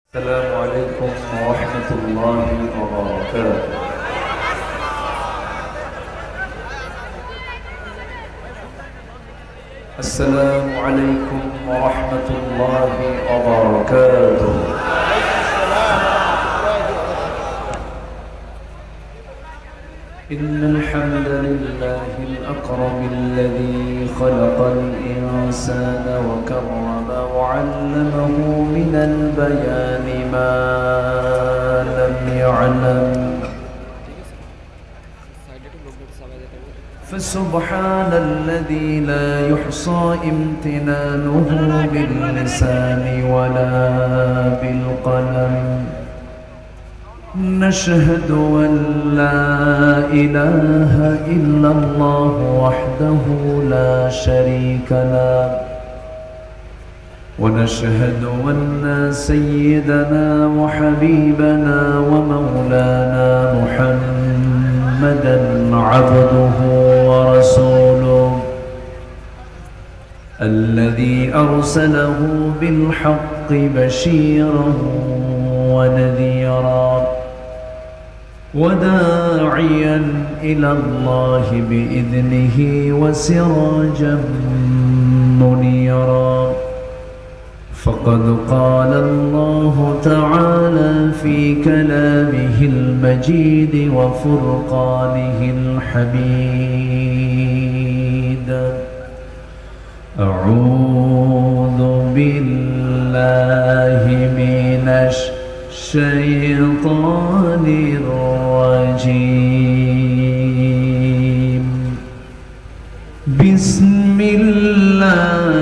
السلام عليكم ورحمة الله وبركاته. السلام عليكم ورحمة الله وبركاته. إن الحمد لله الأكرم الذي خلق الإنسان وكرم وعلمه من البيان ما لم يعلم، فسبحان الذي لا يحصى امتنانه باللسان ولا بالقلم. نشهد أن لا إله إلا الله وحده لا شريك له، ونشهد أن سيدنا وحبيبنا ومولانا محمدا عبده ورسوله الذي أرسله بالحق بشيرا ونذيرا وداعيا إلى الله بإذنه وسراجا منيرا. فقد قال الله تعالى في كلامه المجيد وفرقانه الحميد: أعوذ بالله من الشيطان الرجيم. بسم الله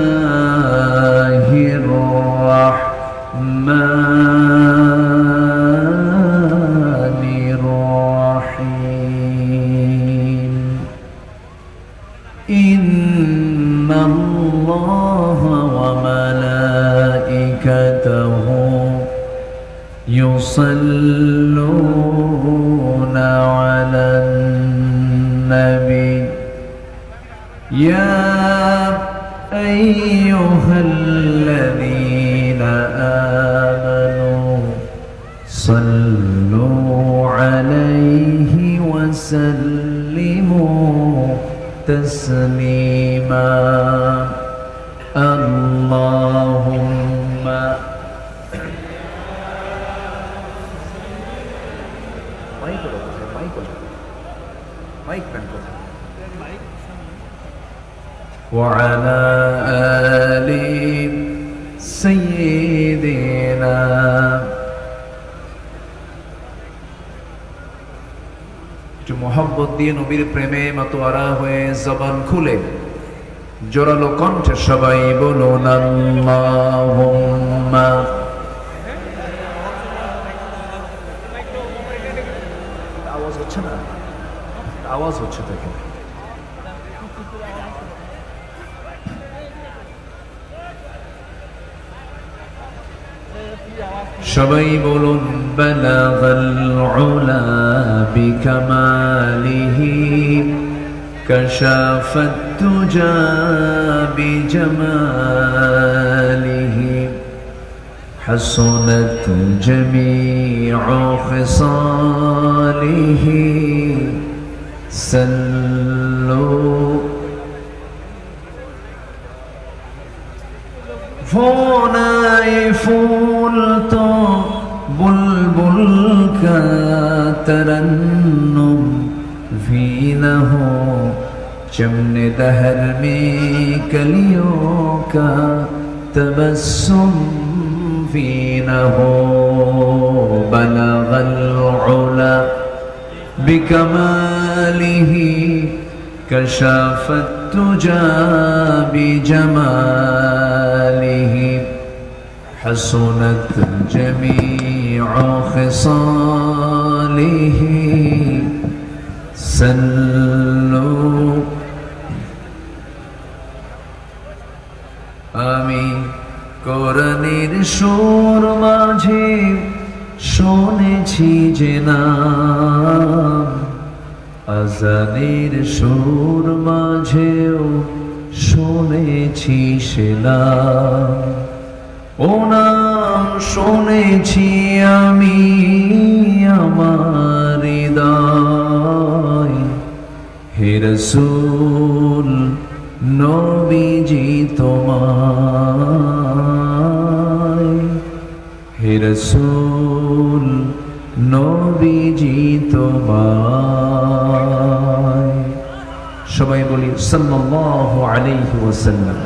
الرحمن الرحيم. إن الله وملائكته يصلون على النبي يا أيها الذين آمنوا صلوا عليه وسلموا تسليما. اللهم وعلى آل سيدنا मोहब्बत दिए नबीर प्रेमे मतवारा हुए जबान खुले जोरालो कंठे सबाई बोलुन अल्लाहुम्मा। आवाज হচ্ছে না, आवाज হচ্ছে দেখেন। সবাই বলুন বালাগাল উলা বিকামালিহি কাশাফাত তুজা বিজামালিহি হাসনাত জামিউ খিসালিহি সাল্লু। ফোনায় ফুল তো बुलबुल का तरन्नुम भी न हो, चमने दहर में कलियों का तबस्सुम भी न हो। बलगल उला बिकमालिही कशाफत तुजा बिजमालिही हसनत जमीउ खिसालिही सल्लु। आमी কোরআনের সুর মাঝে শুনেছি যে নাম, আজানের সুর মাঝেও শুনেছি সে নাম। ওনার শুনেছি আমি আমার হৃদয়, হে রাসূল নবীজি তোমায়, হে রাসূল নবীজি তোমায়। সবাই বলি সাল্লাল্লাহু আলাইহি ওয়াসাল্লাম।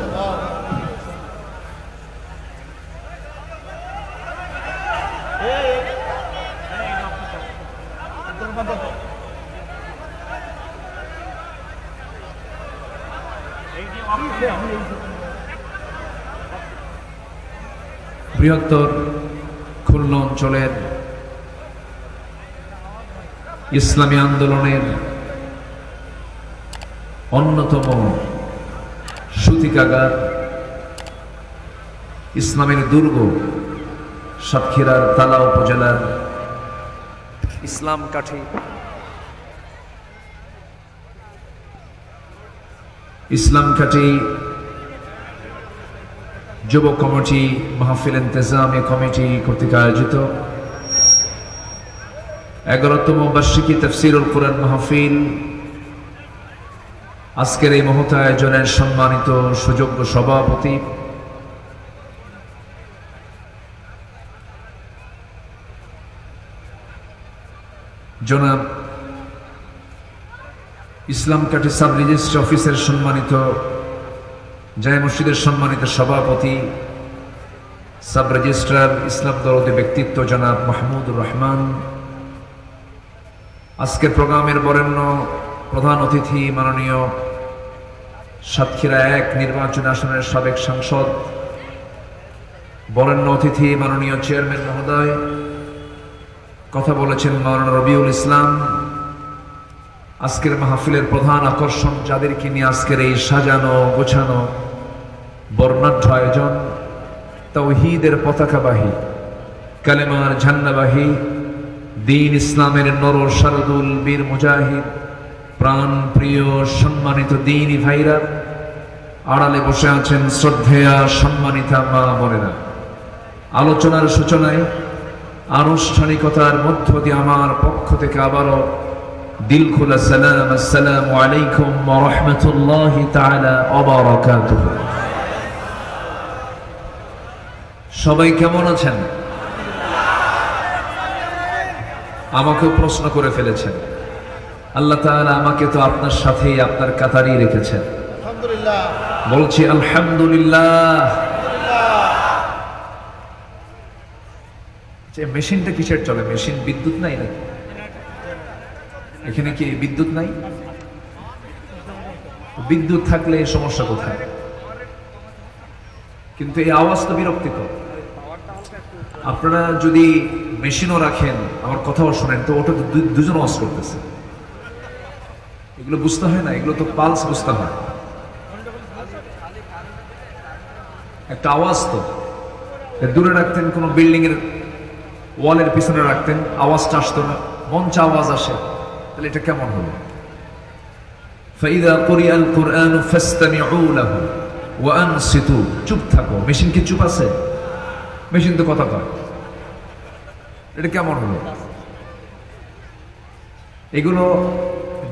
বৃহত্তর খুলনা অঞ্চলের ইসলামী আন্দোলনের অন্যতম সূতিকাগার, ইসলামের দুর্গ সাতক্ষীরার তালা উপজেলার ইসলামকাঠি যুব কমিটি মাহফিল ইন্তেজামি কমিটি কর্তৃক আয়োজিত 11তম বার্ষিকী তাফসীরুল কুরআন মাহফিল, আজকের এই মহৎ আয়োজনের সম্মানিত সুযোগ্য সভাপতি জনাব ইসলামকাঠি সাব রেজিস্ট্রি অফিসের সম্মানিত জামে মসজিদের সম্মানিত সভাপতি সাব রেজিস্ট্রার ইসলাম দরদি ব্যক্তিত্ব জনাব মাহমুদুর রহমান, আজকের প্রোগ্রামের বরেণ্য প্রধান অতিথি মাননীয় সাতক্ষীরা 1 নির্বাচন আসনের সাবেক সাংসদ, বরেণ্য অতিথি মাননীয় চেয়ারম্যান মহোদয়, কথা বলেছেন মাওলানা রবিউল ইসলাম। আজকের মাহফিলের প্রধান আকর্ষণ, যাদেরকে নিয়ে আজকের এই সাজানো গোছানো বর্ণাঢ্য আয়োজন, তাওহীদের পতাকাবাহী, কালেমার ঝান্ডাবাহী, দ্বীন ইসলামের নর শারদুল বীর মুজাহিদ, প্রাণ প্রিয় সম্মানিত দ্বীনী ভাইরা, আড়ালে বসে আছেন শ্রদ্ধেয়া সম্মানিতা মা বোনেরা। আলোচনার সূচনায় আনুষ্ঠানিকতার মধ্য দিয়ে আমার পক্ষ থেকে আবারও দিল খোলা সালাম, আসসালামু আলাইকুম ওয়া রাহমাতুল্লাহি তাআলা ওয়া বারাকাতুহু। সবাই কেমন আছেন? আমাকে প্রশ্ন করে ফেলেছেন। আল্লাহ তাআলা আমাকে তো আপনার সাথেই আপনার কাতারেই রেখেছেন, আলহামদুলিল্লাহ বলছি আলহামদুলিল্লাহ। যে মেশিনটা কিসের চলে? মেশিন বিদ্যুৎ নাই নাকি? এখানে কি বিদ্যুৎ নাই? বিদ্যুৎ থাকলে এই সমস্যা কোথায়? কিন্তু এই আওয়াজ তো বিরক্তিকর। আপনারা যদি মেশিনও রাখেন, আমার কথাও শোনেন, তো ওটা তো দুজন আওয়াজ করতেছে। এগুলো বুঝতে হয় না, এগুলো তো পালস বুঝতে হয়। একটা আওয়াজ তো দূরে রাখতেন, কোনো বিল্ডিং এর ওয়ালের পিছনে রাখতেন, আওয়াজটা আসতো না, মঞ্চে আওয়াজ আসে, তাহলে এটা কেমন হলো? ফাইদা কুরিআল কুরআন ফাসতামিউ লাহু ওয়া আনসিতু, চুপ থাকো। মেশিন কি চুপ আছে? মেশিন তো কথা কয়। এটা কেমন হলো? এগুলো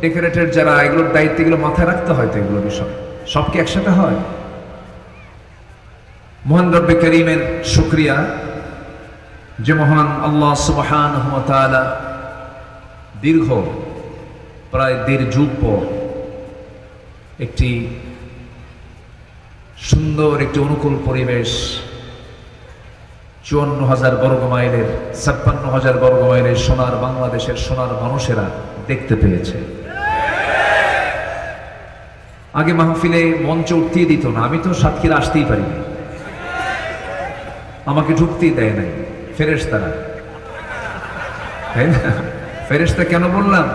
ডেকোরেটর যারা, এগুলোর দায়িত্ব, এগুলো মাথায় রাখতে হয় তো, এগুলো বিষয় সব কি একসাথে হয়? মহান রব্বে করিমের শুকরিয়া যে মহান আল্লাহ সুবহানাহু ওয়া তাআলা দীর্ঘ প্রায় 1.5 যুগ পর একটি সুন্দর, একটি অনুকূল পরিবেশ 54,000 বর্গ মাইলের, 56,000 বর্গ মাইলের সোনার বাংলাদেশের সোনার মানুষেরা দেখতে পেয়েছে। আগে মাহফিলে মঞ্চে উঠতেই দিত না, আমি তো সাতক্ষীরা আসতেই পারি, আমাকে ঢুকতেই দেয় নাই ফেরেশতারা, তাই না? ফেরেশতা কেন বললাম?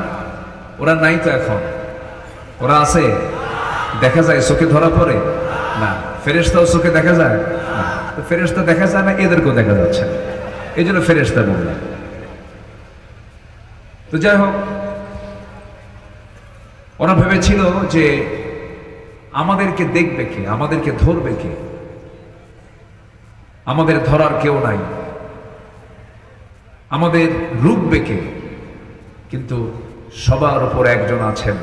ওরা নাই তো এখন, ওরা আছে, দেখা যায়, চোখে ধরা পড়ে না। ফেরেশতাও চোখে দেখা যায় না, ফেরেশতা দেখা যায় না, এদেরকেও দেখা যাচ্ছে, এই জন্য ফেরেশতা বললাম। তো যাই হোক, ওরা ভেবেছিল যে আমাদেরকে দেখবে কে, আমাদেরকে ধরবে কে, আমাদের ধরার কেউ নাই। আমাদের রুখবে কে? কিন্তু সবার উপর একজন আছেন,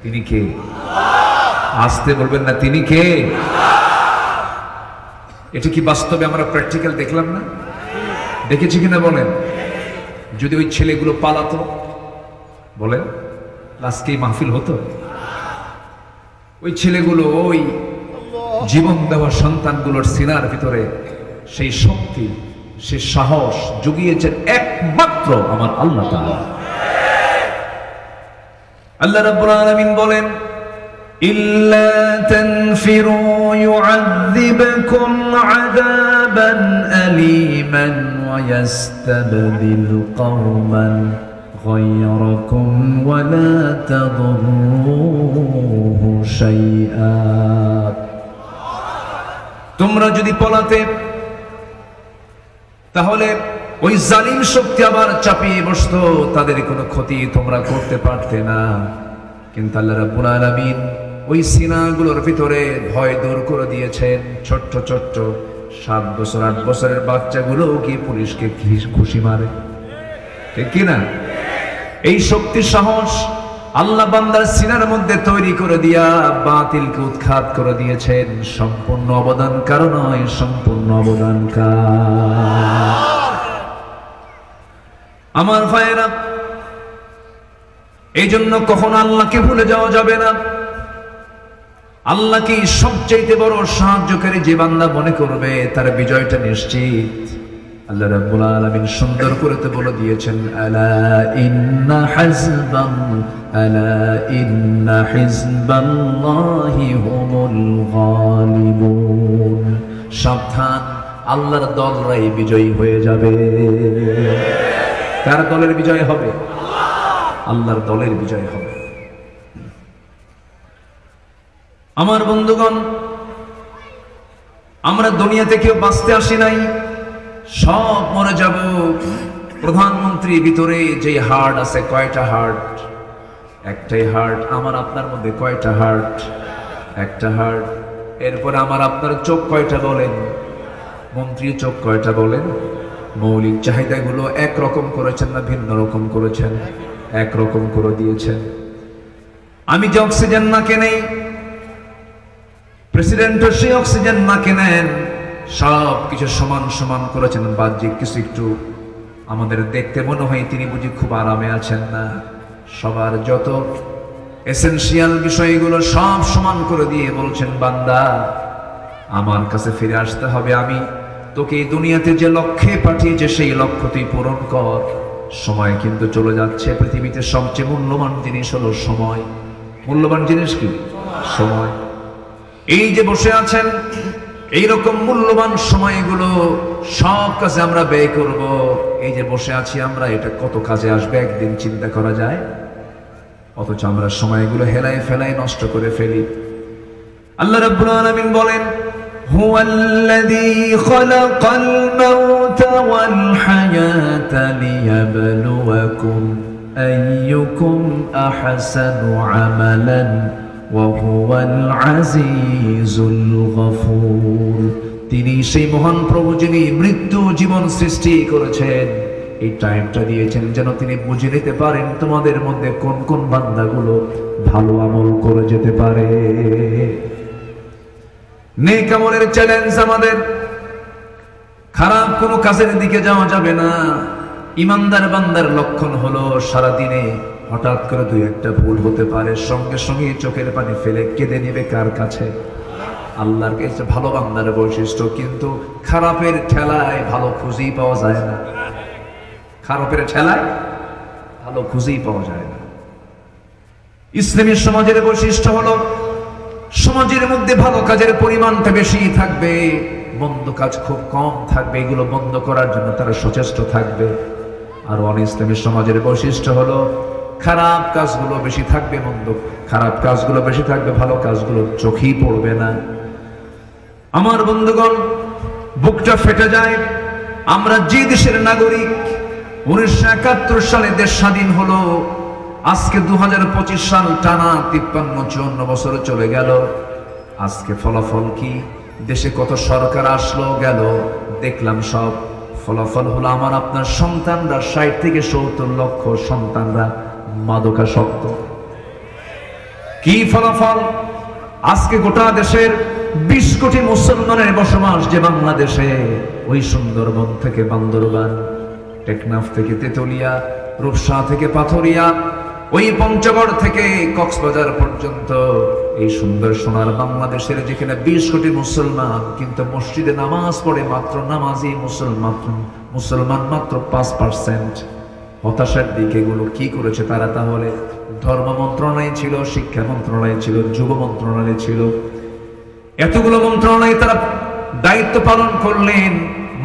তিনি কে? আসতে বলবেন না, তিনি কে? এটা কি বাস্তবে আমরা প্র্যাকটিক্যাল দেখলাম না? দেখেছি কিনা বলেন? যদি ওই ছেলেগুলো পালাতো, বলেন আজকে মাহফিল হতো? ওই ছেলেগুলো ওই জীবন দেওয়া সন্তানগুলোর সিনার ভিতরে সেই শক্তি, সেই সাহস জুগিয়েছেন একমাত্র আমার আল্লাহ তাআলা। আল্লাহ রাব্বুল আলামিন বলেন, ইল্লা তানফিরু ইউআযিবকুম আযাবান আলীমান ওয়া ইস্তাবদিল কওমান غيركم ولا تضروه شيئا। তোমরা যদি পলাতে তাহলে ওই জালিম শক্তি আবার চাপিয়ে বসতো, তাদের কোনো ক্ষতি তোমরা করতে পারতে না। কিন্তু আল্লাহ রাব্বুল আলামিন ওই সিনাগুলোর ভিতরে ভয় দূর করে দিয়েছেন। ছোট্ট ছোট্ট 7 বছর 8 বছরের বাচ্চাগুলো গিয়ে পুলিশকে ঘুষি মারে, ঠিক কিনা? এই শক্তি সাহস আল্লাহ বান্দার সিনার মধ্যে তৈরি করে দিয়া বাতিলকে উৎখাত করে দিয়েছেন। সম্পূর্ণ অবদানকার নয়, সম্পূর্ণ অবদানকার। আমার ভাইয়েরা, এই জন্য কখনো আল্লাহকে ভুলে যাওয়া যাবে না। আল্লাহকে সবচেয়ে বড় সাহায্যকারী যে বান্দা মনে করবে, তার বিজয়টা নিশ্চিত। আল্লাহ রাব্বুল আলামিন সুন্দর করে তো বলে দিয়েছেন, আলা ইন্না হিজবাল্লাহি হুমুল গালিবুন। সাবধান, আল্লাহর দলরাই বিজয়ী হয়ে যাবে। কার দলের বিজয় হবে? আল্লাহর দলের বিজয় হবে। আমার বন্ধুগণ, আমরা দুনিয়াতে কেউ বাঁচতে আসি নাই, সব মরে যাব। প্রধানমন্ত্রীর ভিতরে যে হার্ট আছে, কয়টা হার্ট? একটাই হার্ট। আমার আপনার মধ্যে কয়টা হার্ট? একটা হার্ট। এরপরে আমার আপনার চোখ কয়টা বলেন? মন্ত্রীর চোখ কয়টা বলেন? মৌলিক চাহিদাগুলো একরকম করেছেন না ভিন্ন রকম করেছেন? একরকম করে দিয়েছেন। আমি যে অক্সিজেন না কেনেই, প্রেসিডেন্টও সেই অক্সিজেন না কেনেন, সব কিছু সমান সমান করেছেন। বাহ্যিক কিছু একটু আমাদের দেখতে মনে হয় তিনি বুঝি খুব আরামে আছেন না। সবার যত এসেনশিয়াল বিষয়গুলো সব সমান করে দিয়ে বলছেন, বান্দা আমার কাছে ফিরে আসতে হবে। আমি তোকে এই দুনিয়াতে যে লক্ষ্যে পাঠিয়েছে সেই লক্ষ্য তুই পূরণ কর। সময় কিন্তু চলে যাচ্ছে। পৃথিবীতে সবচেয়ে মূল্যবান জিনিস হলো সময়। মূল্যবান জিনিস কি? সময়। এই যে বসে আছেন, এইরকম মূল্যবান সময়গুলো সব কাজে আমরা ব্যয় করব। এই যে বসে আছি আমরা, এটা কত কাজে আসবে একদিন চিন্তা করা যায়? অথচ আমরা সময়গুলো হেলায় ফেলায় নষ্ট করে ফেলি। আল্লাহ রাব্বুল আলামিন বলেন, হুয়াল্লাযী খালাকাল মাউতা ওয়াল হায়াতা লিয়াবলুয়াকুম আইয়ুকুম আহসানু আমালান ওয়াহুয়াল আজিজুল গফুর। তিনি সেই মহান প্রভু যিনি মৃত্যু জীবন সৃষ্টি করেছেন। এই টাইমটা দিয়েছেন যেন তিনি বুঝে নিতে পারেন তোমাদের মধ্যে কোন কোন বান্দাগুলো ভালো আমল করে যেতে পারে। নেক আমলের চ্যালেঞ্জ আমাদের। খারাপ কোনো কাজের দিকে যাওয়া যাবে না। ইমানদার বান্দার লক্ষণ হলো সারাদিনে হঠাৎ করে 2-1টা ভুল হতে পারে, সঙ্গে সঙ্গে চোখের পানি ফেলে কেঁদে নেবে কার কাছে? আল্লাহর কাছে। ভালো বান্দার বৈশিষ্ট্য। কিন্তু খারাপের ঠেলায় ভালো খুঁজেই পাওয়া যায় না। খারাপের ঠেলায় ভালো খুঁজেই পাওয়া যায় না। ইসলামী সমাজের বৈশিষ্ট্য হলো সমাজের মধ্যে ভালো কাজের পরিমাণটা বেশি থাকবে, মন্দ কাজ খুব কম থাকবে। এগুলো বন্ধ করার জন্য তারা সচেষ্ট থাকবে। আর অন-ইসলামী সমাজের বৈশিষ্ট্য হলো খারাপ কাজগুলো বেশি থাকবে, খারাপ কাজগুলো বেশি থাকবে, ভালো কাজগুলো চোখেই পড়বে না। আমার বন্ধুগণ, বুকটা ফেটে যায়। আমরা যে দেশের নাগরিক, 1971 সালে দেশ স্বাধীন হলো। আজকে 2025 সাল, টানা 53-54 বছর চলে গেল। আজকে ফলাফল কি? দেশে কত সরকার আসলো গেল, দেখলাম সব ফলাফল হলো আমার আপনার সন্তানরা 60 থেকে 70 লক্ষ সন্তানরা মাদকাসক্ত। কি ফলাফল? আজকে গোটা দেশের 20 কোটি মুসলমানের বসবাস যে বাংলাদেশে, ওই সুন্দরবন থেকে বান্দরবান, টেকনাফ থেকে তেতুলিয়া, রূপসা থেকে পাথরিয়া, ওই পঞ্চগড় থেকে কক্সবাজার পর্যন্ত এই সুন্দর সোনার বাংলাদেশের যেখানে 20 কোটি মুসলমান, কিন্তু মসজিদে নামাজ পড়ে মাত্র নামাজি মুসলমান মাত্র 5%। হতাশার দিকে এগুলো কি করেছে তারা? তাহলে ধর্ম মন্ত্রণালয় ছিল, শিক্ষা মন্ত্রণালয় ছিল, যুব মন্ত্রণালয় ছিল, এতগুলো মন্ত্রণালয় তারা দায়িত্ব পালন করলেন।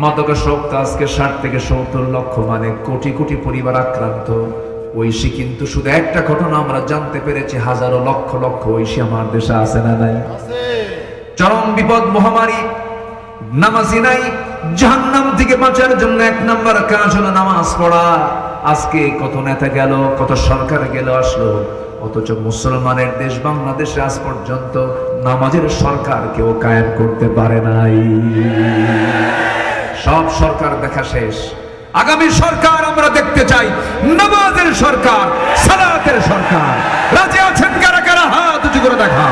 মাদকাসক্ত আজকে 60 থেকে 70 লক্ষ, মানে কোটি কোটি পরিবার আক্রান্ত। ঐশী কিন্তু শুধু একটা ঘটনা আমরা জানতে পেরেছি, হাজারো লক্ষ লক্ষ ঐশী আমার দেশে আছে না নাই? চরম বিপদ, মহামারী, নামাজি নাই। জাহান্নাম থেকে বাঁচার জন্য 1 নম্বর কাজ হলো নামাজ পড়া। আজকে কত নেতা গেল, কত সরকার গেল আসলো, অথচ মুসলমানের দেশ বাংলাদেশে আজ পর্যন্ত নামাজের সরকার কেউ কায়েম করতে পারে নাই। সব সরকার দেখা শেষ। আগামী সরকার আমরা দেখতে চাই নামাজের সরকার, সালাতের সরকার। রাজি আছেন কারা কারা? হাত উঁচু করে দেখা।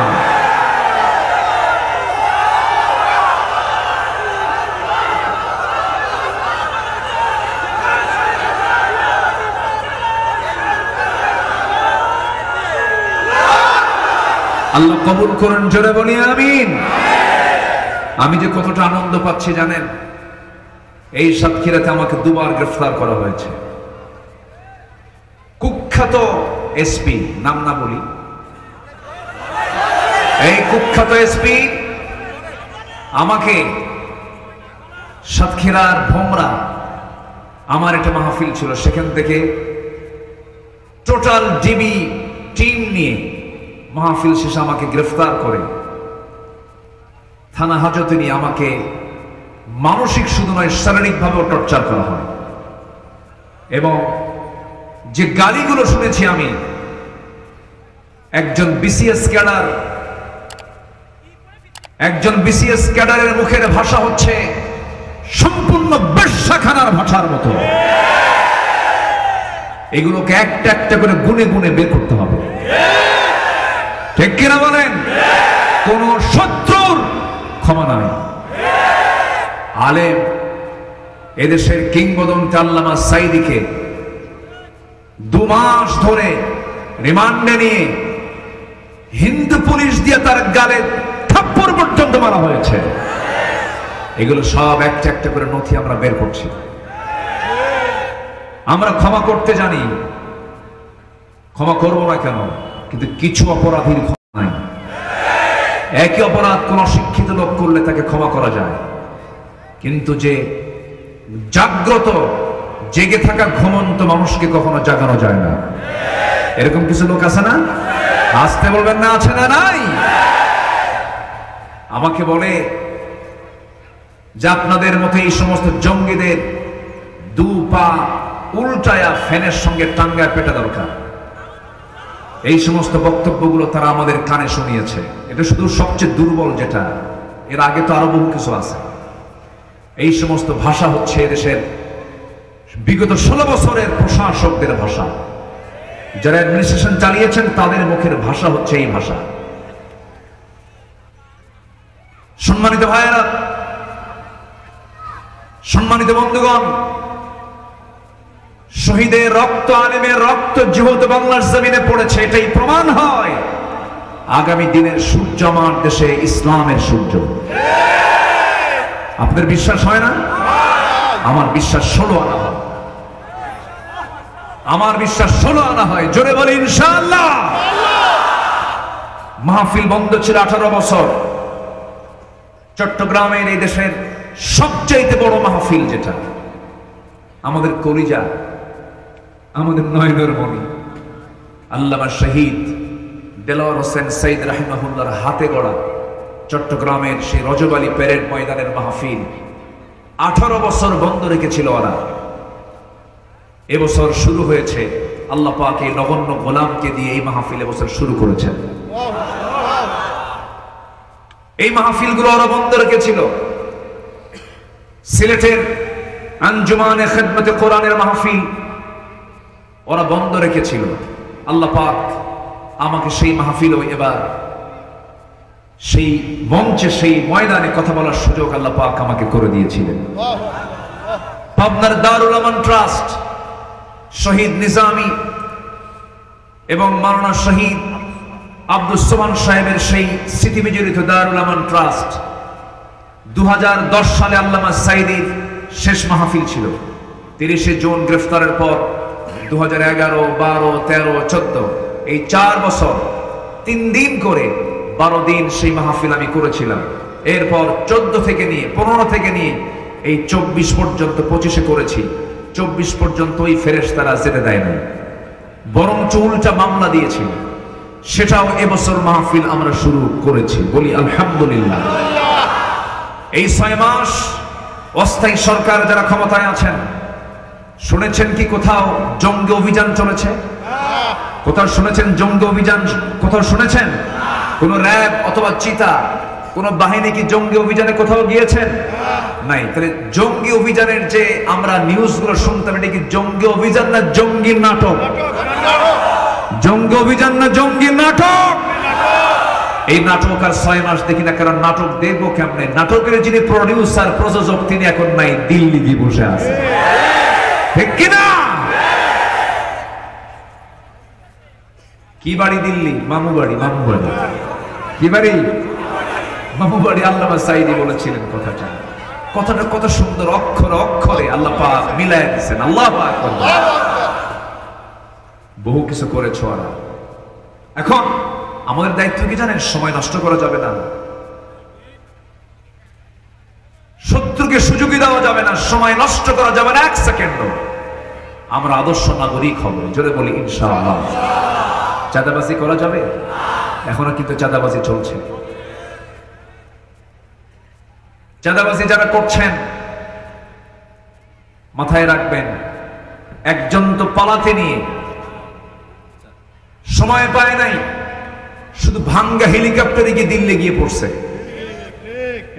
আল্লাহ কবুল করুন, জোরে বলি আমিন। আমি যে কতটা আনন্দ পাচ্ছি জানেন? এই সাতক্ষীরাতে আমাকে 2 বার গ্রেফতার করা হয়েছে। কুখ্যাত এসপি, নাম না বলি, এই কুখ্যাত এসপি আমাকে সাতক্ষীরার ভোমরা, আমার একটা মাহফিল ছিল, সেখান থেকে টোটাল ডিবি টিম নিয়ে মাহফিল শেষে আমাকে গ্রেফতার করে থানা হাজতে নিয়ে আমাকে মানসিক শুধু নয় শারীরিকভাবেও টর্চার করা হয়। এবং যে গালিগুলো শুনেছি আমি, একজন বিসিএস ক্যাডারের মুখের ভাষা হচ্ছে সম্পূর্ণ বেশ্যাখানার ভাষার মতো। এগুলোকে একটা একটা করে গুনে গুনে বের করতে হবে, ঠিক কিনা বলেন? কোন শত্রুর ক্ষমা নাই। আলেম, এদেশের কিংবদন্তি আল্লামা সাইদিকে 2 মাস ধরে রিমান্ডে নিয়ে হিন্দু পুলিশ দিয়ে তার গালে থাপ্পড় পর্যন্ত মারা হয়েছে। এগুলো সব একটা একটা করে নথি আমরা বের করছি। আমরা ক্ষমা করতে জানি, ক্ষমা করবো না কেন? কিন্তু কিছু অপরাধীর ক্ষমা নাই। একই অপরাধ কোন শিক্ষিত লোক করলে তাকে ক্ষমা করা যায়, কিন্তু যে জাগ্রত জেগে থাকা ঘুমন্ত মানুষকে কখনো জাগানো যায় না। এরকম কিছু লোক আছে না? আসতে বলবেন না, আছে না নাই? আমাকে বলে যে আপনাদের মতো এই সমস্ত জঙ্গিদের 2 পা উল্টায়া ফ্যানের সঙ্গে টাঙ্গায় পেটা দরকার। এই সমস্ত বক্তব্যগুলো তারা আমাদের কানে শুনিয়েছে। এটা শুধু সবচেয়ে দুর্বল যেটা, এর আগে তো আরো বহু কিছু আছে। এই সমস্ত ভাষা হচ্ছে এদেশের বিগত 16 বছরের প্রশাসকদের ভাষা। যারা অ্যাডমিনিস্ট্রেশন চালিয়েছেন তাদের মুখের ভাষা হচ্ছে এই ভাষা। সম্মানিত ভাইয়েরা, সম্মানিত বন্ধুগণ, শহীদের রক্ত, আলেমের রক্ত যেহেতু বাংলার জমিনে পড়েছে, এটাই প্রমাণ হয় আগামী দিনের সূর্য আমার দেশে ইসলামের সূর্য। আপনাদের বিশ্বাস হয় না? আমার বিশ্বাস 16 আনা হয়। আমার বিশ্বাস 16 আনা হয়। জোরে বলি ইনশাআল্লাহ। মাহফিল বন্ধ ছিল 18 বছর। চট্টগ্রামের এই দেশের সবচেয়ে বড় মাহফিল, যেটা আমাদের কলিজা, আমাদের নয়নের মণি আল্লামা শহীদ দেলোয়ার হোসেন সৈয়দ রাহিমাহুল্লাহর হাতে গড়া চট্টগ্রামের সেই রজব আলী প্যারেড ময়দানের মাহফিল 18 বছর বন্ধ রেখেছিল ওরা। এবছর শুরু হয়েছে। আল্লাহ পাক এই নগণ্য গোলামকে দিয়ে এই মাহফিল এবছর শুরু করেছেন। এই মাহফিলগুলো ওরা বন্ধ রেখেছিল। সিলেটের আঞ্জুমানে খিদমতে কোরআনের মাহফিল ওরা বন্ধ রেখেছিল। আল্লাহ পাক আমাকে সেই মাহফিলও এবার সেই মঞ্চে সেই ময়দানে কথা বলার সুযোগ আল্লাহ পাক আমাকে করে দিয়েছিলেন। পাবনার দারুল আমান ট্রাস্ট শহীদ নিজামী এবং মাওলানা শহীদ আব্দুস সোবহান সাহেবের সেই স্মৃতি বিজড়িত দারুল আমান ট্রাস্ট 2010 সালে আল্লামা সাইদির শেষ মাহফিল ছিল। 30 জুন গ্রেফতারের পর 2011, 12, 13, 14 এই 4 বছর 3 দিন করে 12 দিন সেই মাহফিল আমি করেছিলাম। এরপর 14 থেকে নিয়ে 15 থেকে নিয়ে এই 24 পর্যন্ত 25 করেছি। 24 পর্যন্ত ওই ফেরেশতারা যেতে দেয় না, বরং উল্টা মামলা দিয়েছিল। সেটাও এবছর মাহফিল আমরা শুরু করেছি, বলি আলহামদুলিল্লাহ। এই 6 মাস অস্থায়ী সরকার যারা ক্ষমতায় আছেন, শুনেছেন কি কোথাও জঙ্গি অভিযান চলেছে? কোথাও শুনেছেন জঙ্গি অভিযান? কোথাও শুনেছেন কোন র‍্যাব অথবা চিতা কোন বাহিনী কি জঙ্গি অভিযানে কোথাও গিয়েছেন? নাই। তাহলে জঙ্গি অভিযানের যে আমরা নিউজগুলো শুনতাম, এটা কি জঙ্গি অভিযান না জঙ্গি নাটক? জঙ্গি অভিযান না জঙ্গি নাটক? এই নাটক আর 6 মাস দেখি না, কারণ নাটক দেখবো কেমনে? নাটকের যিনি প্রডিউসার প্রযোজক তিনি এখন নাই, দিল্লি গিয়ে বসে আছে, ঠিক কিনা? কি বাড়ি দিল্লি? মামু বাড়ি। মামু বাড়ি কি বাড়ি? মামু বাড়ি। আল্লামা সাইদি বলেছিলেন কথাটা। কথাটা কত সুন্দর, অক্ষরে অক্ষরে আল্লাহ পাক মিলায় দিয়েছেন। আল্লাহু আকবার। বহু কিছু করেছো। আর এখন আমাদের দায়িত্ব কি জানেন? সময় নষ্ট করা যাবে না, শত্রুকে সুযোগই দেওয়া যাবে না, সময় নষ্ট করা যাবে না 1 সেকেন্ডও। আমরা আদর্শ নাগরিক হব, জোরে বলি ইনশাআল্লাহ। চাঁদাবাজি করা যাবে? এখনো কিন্তু চাঁদাবাজি চলছে। চাঁদাবাজি যারা করছেন মাথায় রাখবেন, একজন তো পালাতে নিয়ে সময় পায় নাই, শুধু ভাঙ্গা হেলিকপ্টারে গিয়ে দিল্লি গিয়ে পড়ছে।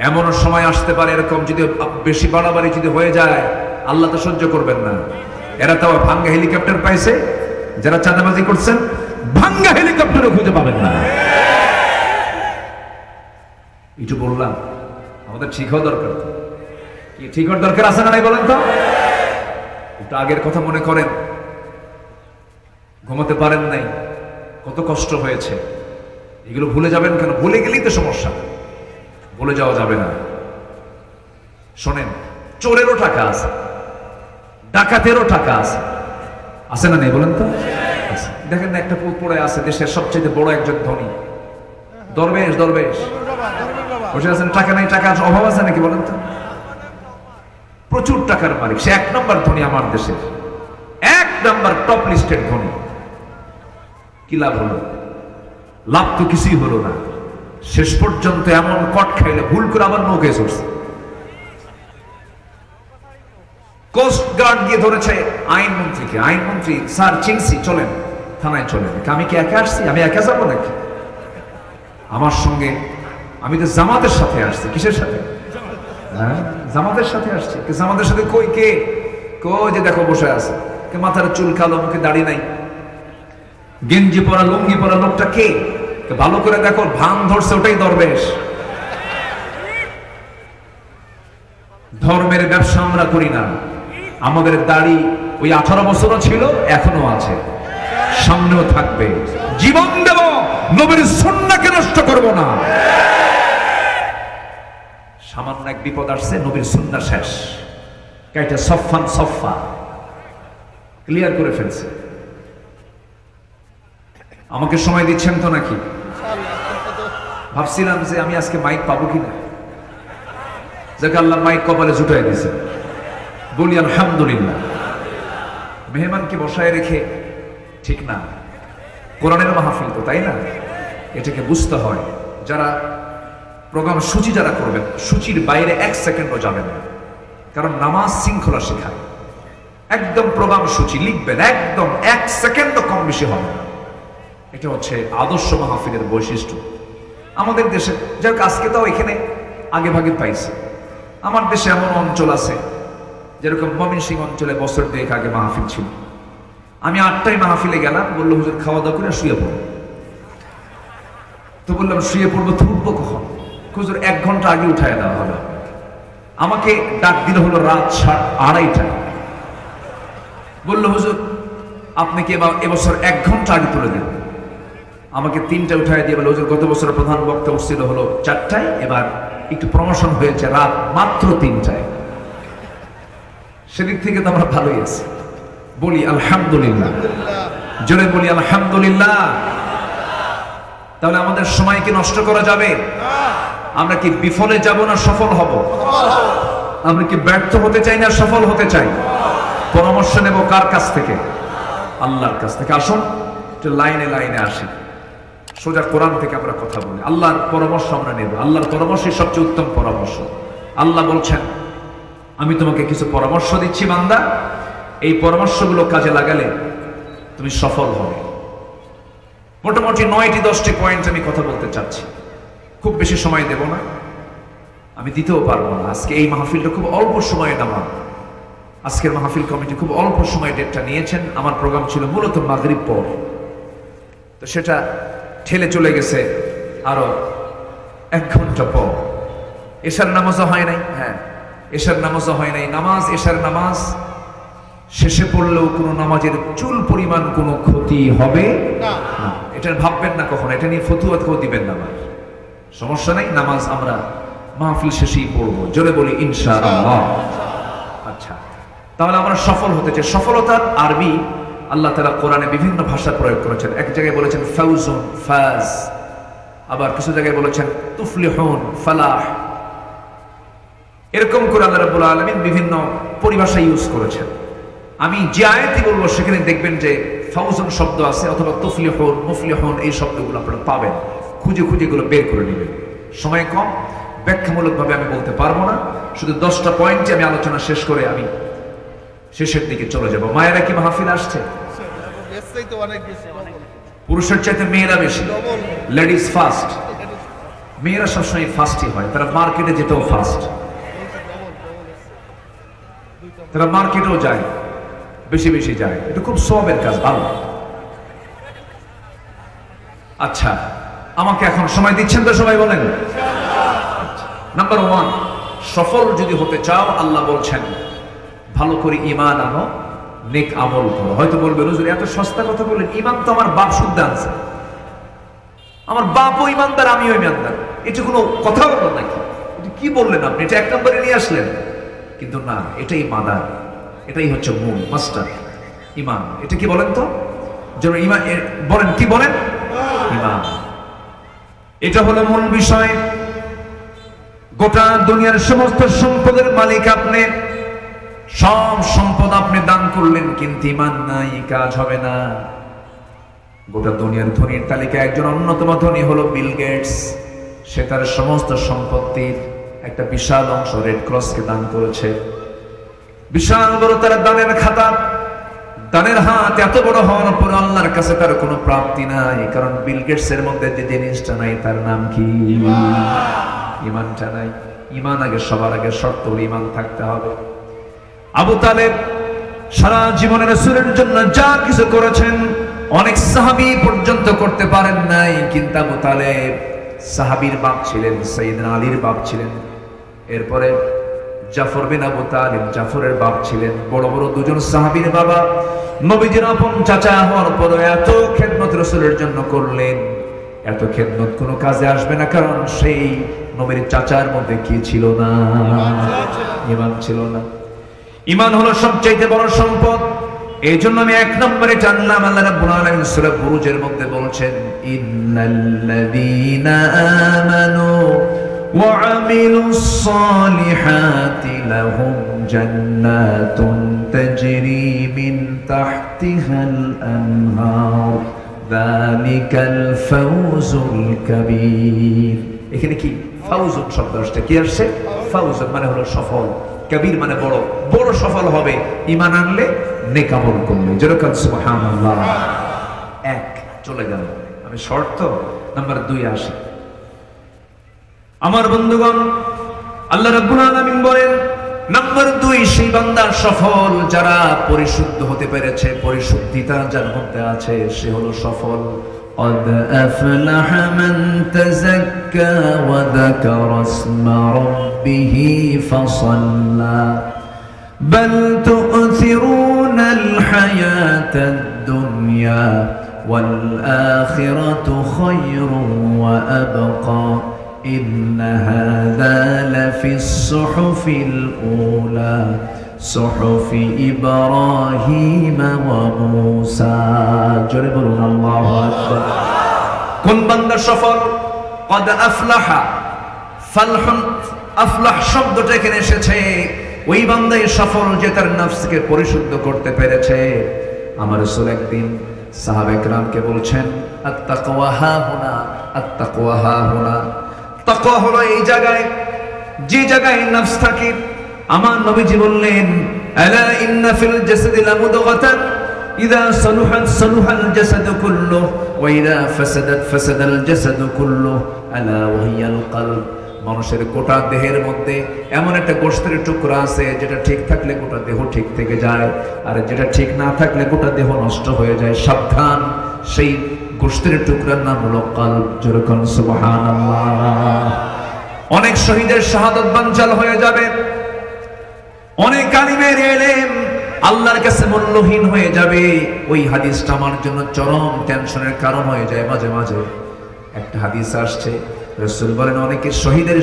এমনও সময় আসতে পারে এরকম, যদি বেশি বাড়াবাড়ি যদি হয়ে যায়, আল্লাহ তো সহ্য করবেন না। এরা তো ভাঙ্গা হেলিকপ্টার পাইছে, যারা চাঁদাবাজি করছেন ভাঙ্গা হেলিকপ্টারও খুঁজে পাবেন না। একটু বললাম আমাদের ঠিক হওয়া দরকার। কি ঠিক হওয়ার দরকার আছে না নাই বলেন তো? একটু আগের কথা মনে করেন, ঘুমাতে পারেন নাই, কত কষ্ট হয়েছে, এগুলো ভুলে যাবেন কেন? ভুলে গেলেই তো সমস্যা, ভুলে যাওয়া যাবে না। শোনেন, চোরেরও টাকা আছে, ডাকাতেরও টাকা আছে, আছে না নেই বলেন তো? দেখেন না, একটা পড়ে আছে দেশের সবচেয়ে বড় একজন ধনী দরবেশ। দরবেশ বসে আছেন, টাকা নাই, টাকার অভাব আছে নাকি বলেন তো? প্রচুর টাকার মালিক, সে 1 নম্বর ধনী আমার দেশের, 1 নম্বর টপ লিস্টেড ধনী। কি লাভ হলো? লাভ তো কিছুই হলো না। শেষ পর্যন্ত এমন কট খাইলে ভুল করে আবার নৌকে চড়ছে। কোস্ট গার্ড গিয়ে ধরেছে আইনমন্ত্রীকে। আইনমন্ত্রী, স্যার চিনছি, চলেন থানায় চলেন। আমি কি একা আসছি? আমি একা যাবো নাকি? আমার সঙ্গে, আমি তো জামাতের সাথে আসছি। কিসের সাথে? হ্যাঁ, জামাতের সাথে আসছি। জামাতের সাথে কই? কে? কই যে দেখো বসে আছে, মাথার চুল কালো, মুখে দাড়ি নাই, গেঞ্জি পরা লুঙ্গি পরা লোকটা কে? ভালো করে দেখো, ভান ধরছে, ওটাই দরবেশ। ধর্মের ব্যবসা আমরা করি না। আমাদের দাড়ি ওই 18 বছরও ছিল, এখনো আছে, সামনেও থাকবে। জীবন দেব, নবীর সুন্নাহকে নষ্ট করব না। সামান্য এক বিপদ আসছে, নবীর সুন্নাহ শেষ, কাইটা সফান সফা ক্লিয়ার করে ফেলছে। আমাকে সময় দিচ্ছেন তো নাকি? ভাবছিলাম যে আমি আজকে মাইক পাবো কিনা, যাকে আল্লাহ মাইক কপালে জুটাই দিয়েছে, বলি আলহামদুলিল্লাহ। মেহমানকে বসায় রেখে ঠিক না, কোরআনের মাহফিল তো, তাই না? এটাকে বুঝতে হয়। যারা প্রোগ্রাম সূচি যারা করবেন, সূচির বাইরে 1 সেকেন্ডও যাবেন না, কারণ নামাজ শৃঙ্খলা শেখায়। একদম প্রোগ্রাম সূচি লিখবেন, একদম 1 সেকেন্ডও কম বেশি হবে না। এটা হচ্ছে আদর্শ মাহফিলের বৈশিষ্ট্য আমাদের দেশে। যার আজকে তাও এখানে আগে ভাগে পাইছে। আমার দেশে এমন অঞ্চল আছে যেরকম ময়মনসিংহ অঞ্চলে বছর 2 আগে মাহফিল ছিল, আমি 8টায় মাহফিলে গেলাম, বললো হুজুর খাওয়া দাওয়া করে শুয়ে পড়ো। তো বললাম শুয়ে পড়বো, তো উঠবো কখন? হুজুর 1 ঘন্টা আগে উঠায় দেওয়া হবে। আমাকে ডাক দিল হলো রাত 2:30টায়। বললো হুজুর আপনি কি এবছর 1 ঘন্টা আগে তুলে দেন? আমাকে 3টায় উঠায় দিয়ে বললো হুজুর গত বছর প্রধান বক্তা উঠছিল হলো 4টায়, এবার একটু প্রমোশন হয়েছে রাত মাত্র 3টায়। সেদিক থেকে তো আমরা ভালোই আছি, বলি আলহামদুলিল্লাহ, জোরে বলি আলহামদুলিল্লাহ। তাহলে আমাদের সময় কি নষ্ট করা যাবে? আমরা কি বিফলে যাব না সফল হব? আমরা কি ব্যর্থ হতে চাই না সফল হতে চাই? পরামর্শ নেব কার কাছ থেকে? আল্লাহর কাছ থেকে। আসুন একটু লাইনে লাইনে আসি, সোজা কোরআন থেকে আমরা কথা বলি, আল্লাহর পরামর্শ আমরা নেব। আল্লাহর পরামর্শই সবচেয়ে উত্তম পরামর্শ। আল্লাহ বলছেন আমি তোমাকে কিছু পরামর্শ দিচ্ছি বান্দা, এই পরামর্শগুলো কাজে লাগালে তুমি সফল হবে। মোটামুটি 9টি 10টি পয়েন্ট আমি কথা বলতে চাচ্ছি, খুব বেশি সময় দেব না, আমি দিতেও পারবো না। আজকে এই মাহফিলটা খুব অল্প সময়ে নেওয়া, আজকের মাহফিল কমিটি খুব অল্প সময় ডেটটা নিয়েছেন। আমার প্রোগ্রাম ছিল মূলত মাগরিব পর, তো সেটা ঠেলে চলে গেছে আরো 1 ঘন্টা পর। এশার নামাজও হয় নাই, হ্যাঁ এশার নামাজও হয় নাই। নামাজ এশার নামাজ শেষে পড়লেও কোনো নামাজের চুল পরিমাণ কোনো ক্ষতি হবে না, এটা ভাববেন না কখনো, এটা নিয়ে ফতুয়া কেউ দিবেন না। আমার সমস্যা নাই, নামাজ আমরা মাহফিল শেষেই পড়বো, জোরে বলি ইনশাআল্লাহ। আচ্ছা, তাহলে আমরা সফল হতে চাই। সফলতার আরবি আল্লাহ তাআলা কোরআনে বিভিন্ন ভাষা প্রয়োগ করেছেন। এক জায়গায় বলেছেন ফাউজুন, ফাজ, আবার কিছু জায়গায় বলেছেন তুফলিহুন, ফালাহ। এরকম করে আল্লাহ রাব্বুল আলামিন বিভিন্ন পরিভাষা ইউজ করেছেন। আমি যে আয়াতই বলবো সেখানে দেখবেন যে ফাউজুন শব্দ আছে, অথবা তুফলিহুন, মুফলিহুন, এই শব্দগুলো আপনারা পাবেন। খুঁজে খুঁজে এগুলো বের করে নেবেন। সময় কম, ব্যাখ্যামূলকভাবে আমি বলতে পারবো না, শুধু 10টা পয়েন্টে আমি আলোচনা শেষ করে আমি শেষের দিকে চলে যাব। মায়েরা কি মাহফিল আসছে? পুরুষের চাইতে মেয়েরা বেশি, লেডিস ফার্স্ট। মেয়েরা সবসময় ফার্স্টই হয়, তারা মার্কেটে যেতেও ফার্স্ট, তারা মার্কেটেও যায়, বেশি বেশি যায়, এটা খুব সওয়াবের কাজ, ভালো। আচ্ছা, আমাকে এখন সময় দিচ্ছেন তো সবাই বলেন? নাম্বার 1, সফল যদি হতে চাও আল্লাহ বলছেন ভালো করে ঈমান আনো, নেক আমল করো। হয়তো বলবেন হুজুর এত সস্তা কথা বলেন, ঈমান তো আমার বাপ শুদ্ধ আনছে, আমার বাপও ঈমানদার আমিও ঈমানদার, এটা কোনো কথা বলো নাকি? এটা কি বললেন আপনি? এটা 1 নম্বরে নিয়ে আসলেন। কিন্তু না, এটাই মাদার, এটাই হচ্ছে মূল মাস্টার ঈমান। এটা কি বলেন তো? যেন ঈমান বলেন, কি বলেন? ঈমান, এটা হলো মূল বিষয়। গোটা দুনিয়ার সমস্ত সম্পদের মালিক আপনি, সব সম্পদ আপনি দান করলেন, কিন্তু ঈমান নাই, কাজ হবে না। গোটা দুনিয়ার ধনীর তালিকায় একজন অন্যতম ধনী হলো বিল গেটস। সে তার সমস্ত সম্পত্তির একটা বিশাল অংশ রেড ক্রসকে দান করেছে। বিশাল বড় তার দানের খাতা, দানের হাত এত বড় হওয়ার পর আল্লাহর কাছে তার কোনো প্রাপ্তি নাই, কারণ বিল গেটস এর মধ্যে যে জিনিসটা নাই তার নাম কি? ঈমানটা নাই। ঈমান আগে, সবার আগে শর্ত ঈমান থাকতে হবে। আবু তালেব সারা জীবনের রাসূলের জন্য যা কিছু করেছেন অনেক সাহাবী পর্যন্ত করতে পারেন নাই, কিন্তু আবু তালেব সাহাবীর বাপ ছিলেন, সাইয়েদনা আলীর বাপ ছিলেন। এরপরে জাফর বিন আবু তালিব জাফরের বাপ ছিলেন। বড় বড় দুজন সাহাবীর বাবা, নবীজির আপন চাচা হওয়ার পরে এত খেদমত রাসূলের জন্য করলেন। এত খেদমত কোনো কাজে আসবে না, কারণ সেই নবীর চাচার মধ্যে কি ছিল না? ঈমান ছিল না। ঈমান হলো সবচাইতে বড় সম্পদ। এই জন্য আমি 1 নম্বরে জানলাম, আল্লাহ রাব্বুল আলামিন সূরা বুরুজের মধ্যে বলছেন ইন্নাল্লাযীনা আমানু ওয়া আমিলুস সালিহাতি লাহুম জান্নাতুন তাজরি মিন তাহতিহাল আনহার যালিকাল ফাওজুল কাবীর। এখানে কি ফাউজুন শব্দ আসছে? কি আসছে? ফাউজুন মানে হলো সফল, কবির মানে বড়। বড় সফল হবে ঈমান আনলে, নেক আমল করলে। যেরকম সুবহানাল্লাহ। 1 চলে গেল, আমি শর্ত নাম্বার 2 আসি। আমার বন্ধুগণ, আল্লাহ রাব্বুল আলামিন বলেন নম্বর 2, সেই বান্দা সফল যারা পরিশুদ্ধ হতে পেরেছে, পরিশুদ্ধিতা যার মধ্যে আছে, সে হলো সফল। قد أفلح من تزكى وذكر اسم ربه فصلى بل تؤثرون الحياة الدنيا والآخرة خير وأبقى إن هذا لفي الصحف الأولى صحف إبراهيم وموسى جربنا الله أكبر كن بند সফল قد أفلح فلح أفلح শব্দটা এখানে এসেছে ওই বান্দাই সফল যে তার নফসকে পরিশুদ্ধ করতে পেরেছে। আমার রাসূল একদিন সাহাবা একরামকে বলছেন আত-তাকওয়া হা হুনা, আত-তাকওয়া হা হুনা, তাকওয়া হলো এই জায়গায়, যে জায়গায় নফস থাকে। আমার নবীজি বললেন আলা ইন্না ফিল জাসাদি লামুদগাতান ইযা সালুহাত সালুহাল জাসাদু কুল্লুহু ওয়া ইযা ফাসাদাত ফাসাদাল জাসাদু কুল্লুহু আলা ওয়া হিয়াল কলব। মানুষের গোটা দেহের মধ্যে এমন একটা গোশতের টুকরা আছে যেটা ঠিক থাকলে গোটা দেহ ঠিক থেকে যায়, আর যেটা ঠিক না থাকলে গোটা দেহ নষ্ট হয়ে যায়। সাবধান, সেই গোশতের টুকরার নাম হলো কলব। যেরকম সুবহানাল্লাহ। অনেক শহীদের শাহাদাত বানচাল হয়ে যাবে, অনেক আলিমের ইলম আল্লাহর কাছে মূল্যহীন হয়ে যাবে। ওই হাদিসটা আমার জন্য চরম টেনশনের কারণ হয়ে যায় মাঝে মাঝে। একটা হাদিস আসছে, রাসূল বলেন অনেকে শহীদের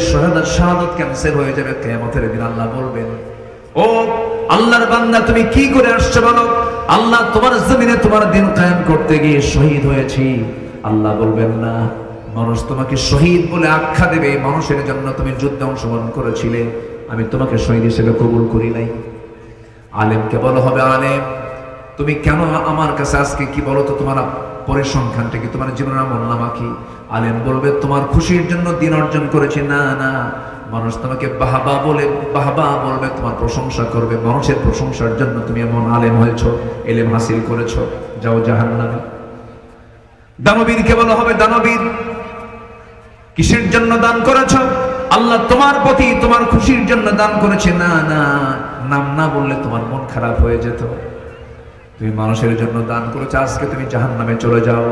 শাহাদাত ক্যান্সেল হয়ে যাবে কিয়ামতের দিন। আল্লাহ বলবেন ও আল্লাহর বান্দা তুমি কি করে আসছো বলো? আল্লাহ তোমার জমিনে তোমার দিন কায়েম করতে গিয়ে শহীদ হয়েছি। আল্লাহ বলবেন না, মানুষ তোমাকে শহীদ বলে আখ্যা দেবে, মানুষের জন্য তুমি যুদ্ধে অংশগ্রহণ করেছিলে, আমি তোমাকে শহীদ হিসেবে কবুল করি নাই। আলেমকে বলা হবে আলেম তুমি কেন আমার কাছে আজকে কি বলো তো, তোমার পরিসংখ্যানটা কি, তোমার জীবনের আমলনামা কি? আলেম বলবে তোমার খুশির জন্য দিন অর্জন করেছি। না না, মানুষ তোমাকে বাহবা বলবে, তোমার প্রশংসা করবে, মানুষের প্রশংসার জন্য তুমি এমন আলেম হয়েছো, ইলম হাসিল করেছো, যাও জাহান্নামে। দানবীরকে বলা হবে দানবীর কিসের জন্য দান করেছো? আল্লাহ তোমার প্রতি তোমার খুশির জন্য দান করেছে। না না, নাম না বললে তোমার মন খারাপ হয়ে যেত। তুমি মানুষের জন্য দান করেছো, আজকে তুমি জাহান্নামে চলে যাও।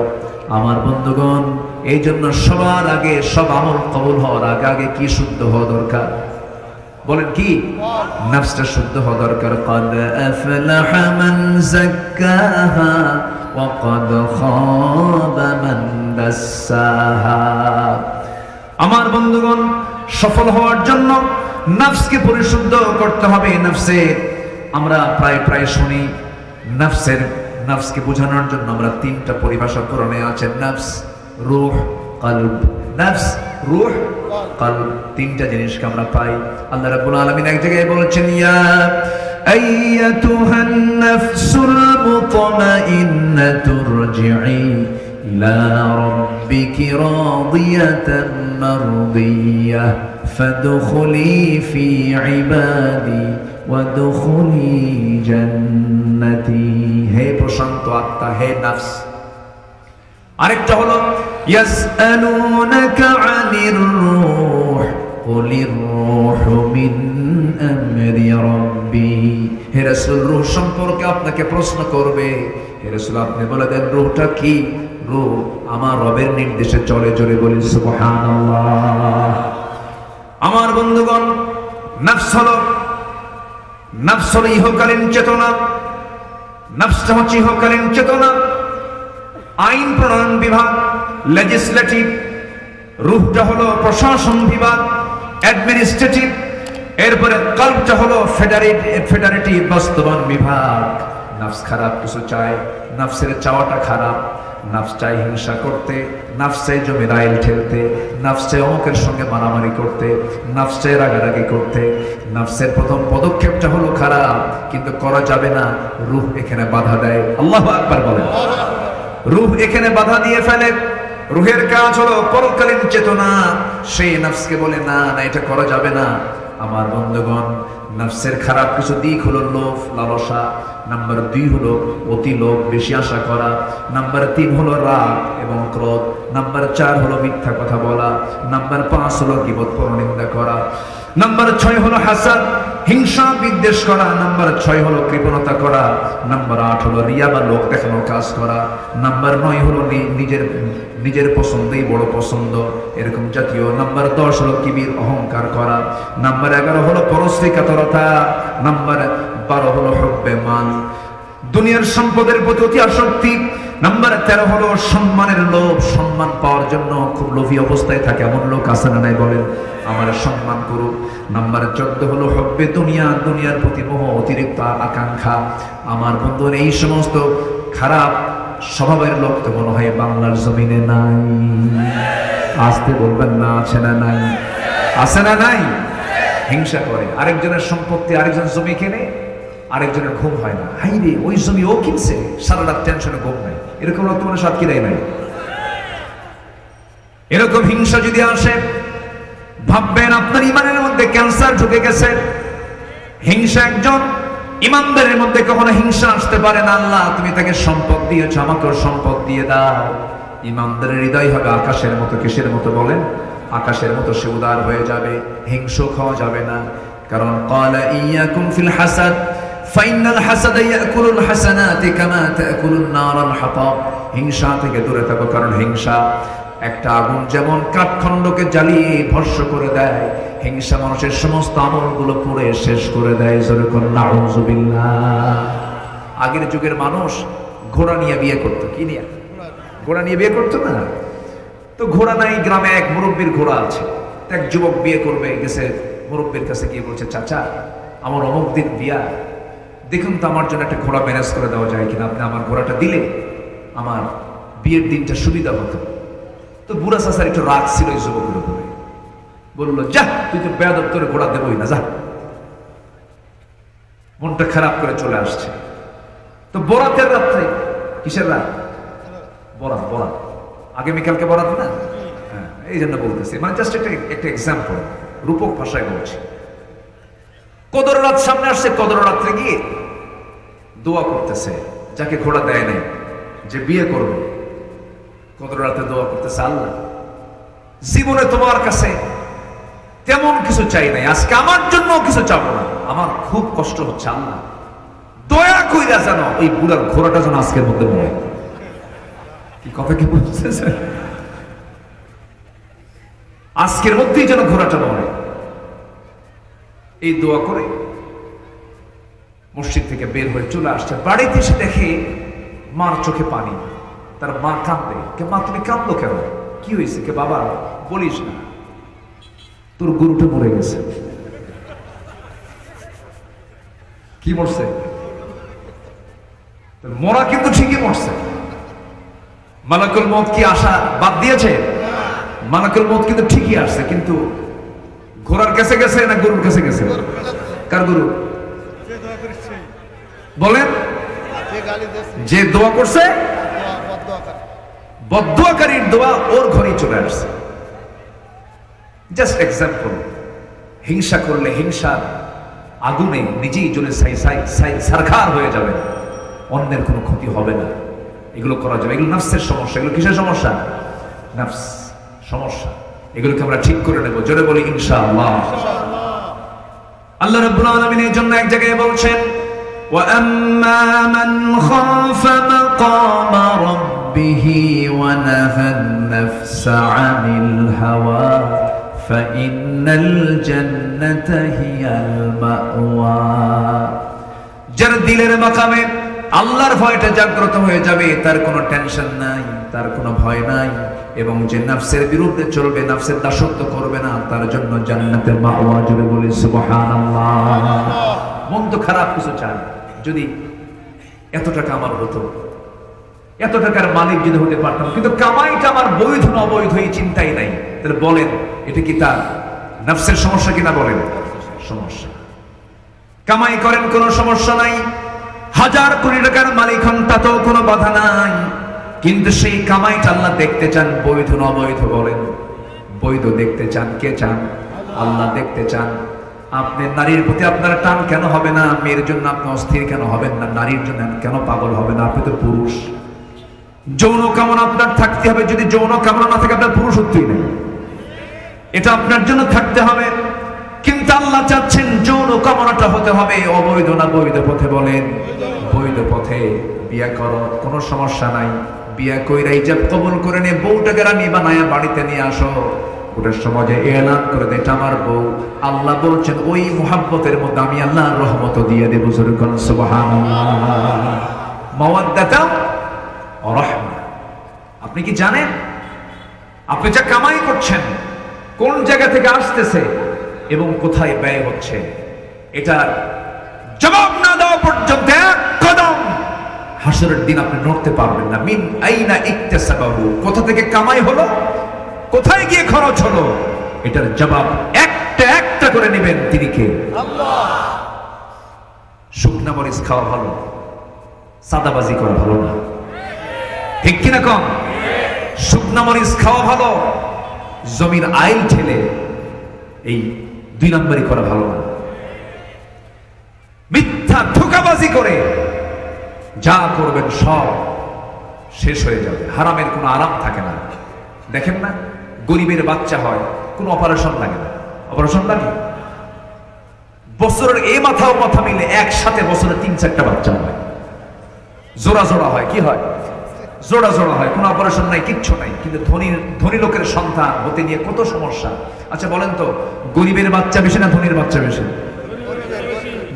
আমার বন্ধুগণ, এই জন্য সবার আগে, সব আমল কবুল হওয়ার আগে আগে কি শুদ্ধ হওয়া দরকার? বলেন কি? নফসটা শুদ্ধ হওয়া দরকার। قد أفلح من زكاها وقد خاب من دساها। আমার বন্ধুগণ, সফল হওয়ার জন্য নফসকে পরিশুদ্ধ করতে হবে। নফসের আমরা প্রায় শুনি, নফসকে বোঝানোর জন্য আমরা 3টা পরিভাষা কোরআনে আছে, নফস, রূহ, কলব। নফস, রূহ, কলব, 3টা জিনিসকে আমরা পাই। আল্লাহ রাব্বুল আলামিন এক জায়গায় বলেছেন ইয়া আইয়াতুহান নাফসুল মুতমাইন্নাতু রজিই ইলা রাব্বিকি রাদিয়াতান মারদিয়াহ ফাদখুলি ফি ইবাদি ওয়াদখুলি জান্নাতি। হে প্রশান্ত আত্মা, হে নফস। আরেকটা হলো ইয়াসআলুনাকা আনির রূহ কুলির রূহু মিন আমরি রাব্বি। হে রাসূল, রূহ সম্পর্কে আপনাকে প্রশ্ন করবে। হে রাসূল, আপনি বলে দেন রূহটা কি? রূহ আমার রবের নির্দেশে চলে। জোরে বলি সুবহানাল্লাহ। আমার বন্ধুগণ, নফস হলো ইহকালীন চেতনা। নফসটা হচ্ছে ইহকালীন চেতনা, আইন প্রণয়ন বিভাগ, লেজিসলেটিভ। রূহটা হলো প্রশাসন বিভাগ, অ্যাডমিনিস্ট্রেটিভ। এরপরে কলবটা হলো ফেডারেটিভ, বাস্তবায়ন বিভাগ। নফস খারাপ কিছু চায়, নফসের চাওয়াটা খারাপ। নফস চায় হিংসা করতে, নফস চায় জমির আইল ঠেলতে, নফস চায় অমুকের সঙ্গে মারামারি করতে, নফস চায় রাগারাগি করতে। নফসের প্রথম পদক্ষেপটা হলো খারাপ, কিন্তু করা যাবে না। রূহ এখানে বাধা দেয়। আল্লাহু আকবার বলেন। রূহ এখানে বাধা দিয়ে ফেলে। রূহের কাজ হলো পরকালীন চেতনা। সেই নফসকে বলে না না, এটা করা যাবে না। আমার বন্ধুগণ, নফসের খারাপ কিছু দিক হলো লোভ, লালসা। নাম্বার 2 হলো অতি লোভ, বেশি আশা করা। নাম্বার 3 হলো রাগ এবং ক্রোধ। নাম্বার 4 হলো মিথ্যা কথা বলা। নাম্বার 5 হলো গীবত, পরনিন্দা করা। নাম্বার 6 হলো হাসাদ, হিংসা বিদ্বেষ করা। নাম্বার 6 হলো কৃপণতা করা। নাম্বার 8 হলো রিয়া বা লোক দেখানোর কাজ করা। নাম্বার 9 হলো নিজের পছন্দই বড় পছন্দ, এরকম জাতীয়। নাম্বার 10 হলো কিবির, অহংকার করা। নাম্বার 11 হলো পরশ্রী কাতরতা। নাম্বার 12 হলো হুব্বে মাল, দুনিয়ার সম্পদের প্রতি অতি আসক্তি। নাম্বার 13 হলো সম্মানের লোভ, সম্মান পাওয়ার জন্য খুব লোভী অবস্থায় থাকে, এমন লোক আছে না নাই বলেন, আমার সম্মান করুক। নাম্বার 14 হলো হুব্বে দুনিয়া, দুনিয়ার প্রতি মোহ, অতিরিক্ত আকাঙ্ক্ষা। আমার বন্ধুর এই সমস্ত খারাপ স্বভাবের লোক তো মনে হয় বাংলার জমিনে নাই। আসতে বলবেন না, আছে না নাই? আছে না নাই? হিংসা করে, আরেকজনের সম্পত্তি, আরেকজন জমি কেনে, আরেকজনের ঘুম হয় না। হাই রে, ওই জমি ও কিনছে, সারা রাত টেনশনে ঘুম নাই। এরকম লোক তোমার সাথে কিনাই নাই? এরকম হিংসা যদি আসে, ভাববেন আপনার ইমানের মধ্যে ক্যান্সার ঢুকে গেছে। হিংসা একজন ইমানদারের মধ্যে কখনো হিংসা আসতে পারে না। আল্লাহ তুমি তাকে সম্পদ দিয়েছো, আমাকেও সম্পদ দিয়ে দাও। ইমানদারের হৃদয় হবে আকাশের মতো। কিসের মতো বলেন? আকাশের মতো সে উদার হয়ে যাবে, হিংসুক হওয়া যাবে না। কারণ ক্বালা ইয়াকুম ফিল হাসাদ ফাইনাল হাসাদা ইয়াকুলুল হাসানাতি কামা তাকুলুন নারুল হাতাব। হিংসা থেকে দূরে থাকো, কারণ হিংসা একটা আগুন যেমন কাঠখণ্ডকে জ্বালিয়ে ভস্ম করে দেয়, হিংসা মানুষের সমস্ত আমলগুলো পুড়ে শেষ করে দেয়। যেরকম নাউযুবিল্লাহ। আগের যুগের মানুষ ঘোড়া নিয়ে বিয়ে করতো। কি নিয়ে? ঘোড়া নিয়ে বিয়ে করতো না? তো ঘোড়া নাই, গ্রামে এক মুরব্বীর ঘোড়া আছে। এক যুবক বিয়ে করবে, গেছে মুরব্বীর কাছে গিয়ে বলছে, চাচা আমার অমুক দিন বিয়া, দেখুন তো আমার জন্য একটা ঘোড়া ম্যানেজ করে দেওয়া যায় কিনা, আপনি আমার ঘোড়াটা দিলে আমার বিয়ের দিনটা সুবিধা হতো। তো বুড়া চাচার একটু রাগ ছিল এই যুবকের উপরে, বললো, যা তুই তো বেয়াদব, করে ঘোড়া দেবই না, যা। মনটা খারাপ করে চলে আসছে। তো বরাতের রাত্রে, কিসের রাত? বরাত। বরাত আগামীকালকে বরাত না? হ্যাঁ, এই জন্য বলতেছি, মানে জাস্ট একটা এক্সাম্পল, রূপক ভাষায় বলছি। কদর রাত সামনে আসছে। কদর রাত্রে গিয়ে দোয়া করতেছে, যাকে ঘোড়া দেয় নাই, যে বিয়ে করবে, কদর রাতে দোয়া করতেছে, আল্লাহ জীবনে তোমার কাছে তেমন কিছু চাই নাই, আজকে আমার জন্য কিছু চাবো না, আমার খুব কষ্ট হচ্ছে, আল্লাহ দয়া কইরা জানো ওই বুড়ার ঘোড়াটা যেন আজকের মধ্যে মরে। কি কথা কি বলতেছে? আজকের মধ্যেই যেন ঘোড়াটা মরে। এই দোয়া করে মসজিদ থেকে বের হয়ে চলে আসছে। বাড়িতে এসে দেখে মার চোখে পানি, তার মা কাঁদবে। কে মা, তুমি কাঁদলো কেন? কি হয়েছে? কে বাবা বলিস না, তোর গরুটা মরে গেছে। কি মরছে? মরা কিন্তু ঠিকই মরছে। মালাকুল মউত কি আশা বাদ দিয়েছে? মালাকুল মউত কিন্তু ঠিকই আসছে, কিন্তু ঘোড়ার কাছে গেছে না গরুর কাছে গেছে? কার গরু? বলেন, যে দোয়া করছে, বদদোয়াকারীর দোয়া ওর ঘরেই চলে আসছে। Just example. হিংসা করলে হিংসার আগুনে নিজেই জ্বলে সারখার হয়ে যাবে, অন্যের কোনো ক্ষতি হবে না। এগুলো করা যাবে। এগুলো নাফসের সমস্যা। এগুলো কিসের সমস্যা? নাফস সমস্যা। এগুলোকে আমরা ঠিক করে নেব। জোরে বলি ইনশাআল্লাহ। আল্লাহ রাব্বুল আলামিন এর জন্য এক জায়গায় বলছেন, ওয়া আম্মা মান খাফা মাকামা রাব্বিহি ওয়া নাহান নাফসা আনিল হাওয়া ফাইন্নাল জান্নাতা হিয়াল মাওয়া। যার দিলের মাকামে আল্লাহর ভয়টা জাগ্রত হয়ে যাবে, তার কোনো টেনশন নাই, তার কোনো ভয় নাই, এবং যে নফসের বিরুদ্ধে চলবে, নফসের দাসত্ব করবে না, তার জন্য জান্নাতের মাওয়া। জোরে বলি সুবহানাল্লাহ। মন তো খারাপ কিছু চায়, যদি এত টাকা আমার হতো, এত টাকার মালিক যদি হতে পারতাম, কিন্তু কামাইটা আমার বৈধ না অবৈধ এই চিন্তাই নাই, তাহলে বলেন এটা কি তার নফসের সমস্যা কিনা? বলেন সমস্যা। কামাই করেন, কোনো সমস্যা নাই, 1000 কোটি টাকার মালিক হন, তাতেও কোনো বাধা নাই, কিন্তু সেই কামাইটা আল্লাহ দেখতে চান বৈধ না অবৈধ? বলেন বৈধ দেখতে চান। কে চান? আল্লাহ দেখতে চান। আপনি নারীর প্রতি আপনার টান কেন হবে না? মেয়ের জন্য আপনি অস্থির কেন হবেন না? নারীর জন্য কেন পাগল হবে না? আপনি তো পুরুষ। যৌন কামনা আপনার থাকতে হবে। যদি যৌন কামনা না থাকে আপনার পুরুষত্বই নেই। এটা আপনার জন্য থাকতে হবে। কিন্তু আল্লাহ চাচ্ছেন যৌন কামনাটা হতে হবে অবৈধ না বৈধ পথে। বলেন বৈধ পথে। বিয়ে করো, কোনো সমস্যা নাই। বিয়ে কইরা ইজাব কবুল করে নিয়ে বউটাকে রানী বানায়া বাড়িতে নিয়ে আসো। ওটার সমাজে এলান করে দে এটা আমার বউ। আল্লাহ বলছেন ওই মুহাব্বতের মধ্যে আমি আল্লাহর রহমত দিয়ে দেব। সুবহানাল্লাহ। মাওয়াদ্দাতা ওয়া রাহমা। আপনি কি জানেন আপনি যা কামাই করছেন কোন জায়গা থেকে আসতেছে এবং কোথায় ব্যয় হচ্ছে? এটার জবাব না দেওয়া পর্যন্ত এক কদম হাসরের দিন আপনি নড়তে পারবেন না। মিন আইনা ইকতাসাবাহু, কোথা থেকে কামাই হলো, কোথায় গিয়ে খরচ হলো, এটার জবাব একটা একটা করে নেবেন তিনি কে? আল্লাহ। শুকনা মরিচ খাওয়া ভালো, সাদাবাজি করা ভালো না, ঠিক কিনা কম? শুকনা মরিচ খাওয়া ভালো, জমির আইল ঠেলে এই 2 নম্বরই করা ভালো না। মিথ্যা ধোঁকাবাজি করে যা করবেন সব শেষ হয়ে যাবে। হারামের কোনো আরাম থাকে না। দেখেন না, গরিবের বাচ্চা হয়, কোনো অপারেশন লাগে না। অপারেশন লাগে? বছরের এই মাথা ও মাথা মিলে একসাথে বছরে 3-4টা বাচ্চা হয়, জোড়া জোড়া হয়। কি হয়? জোড়া জোড়া হয়, কোনো অপারেশন নাই, কিচ্ছু নাই। কিন্তু ধনী লোকের সন্তান হতে নিয়ে কত সমস্যা। আচ্ছা বলেন তো, গরিবের বাচ্চা বেশি না ধনীর বাচ্চা বেশি?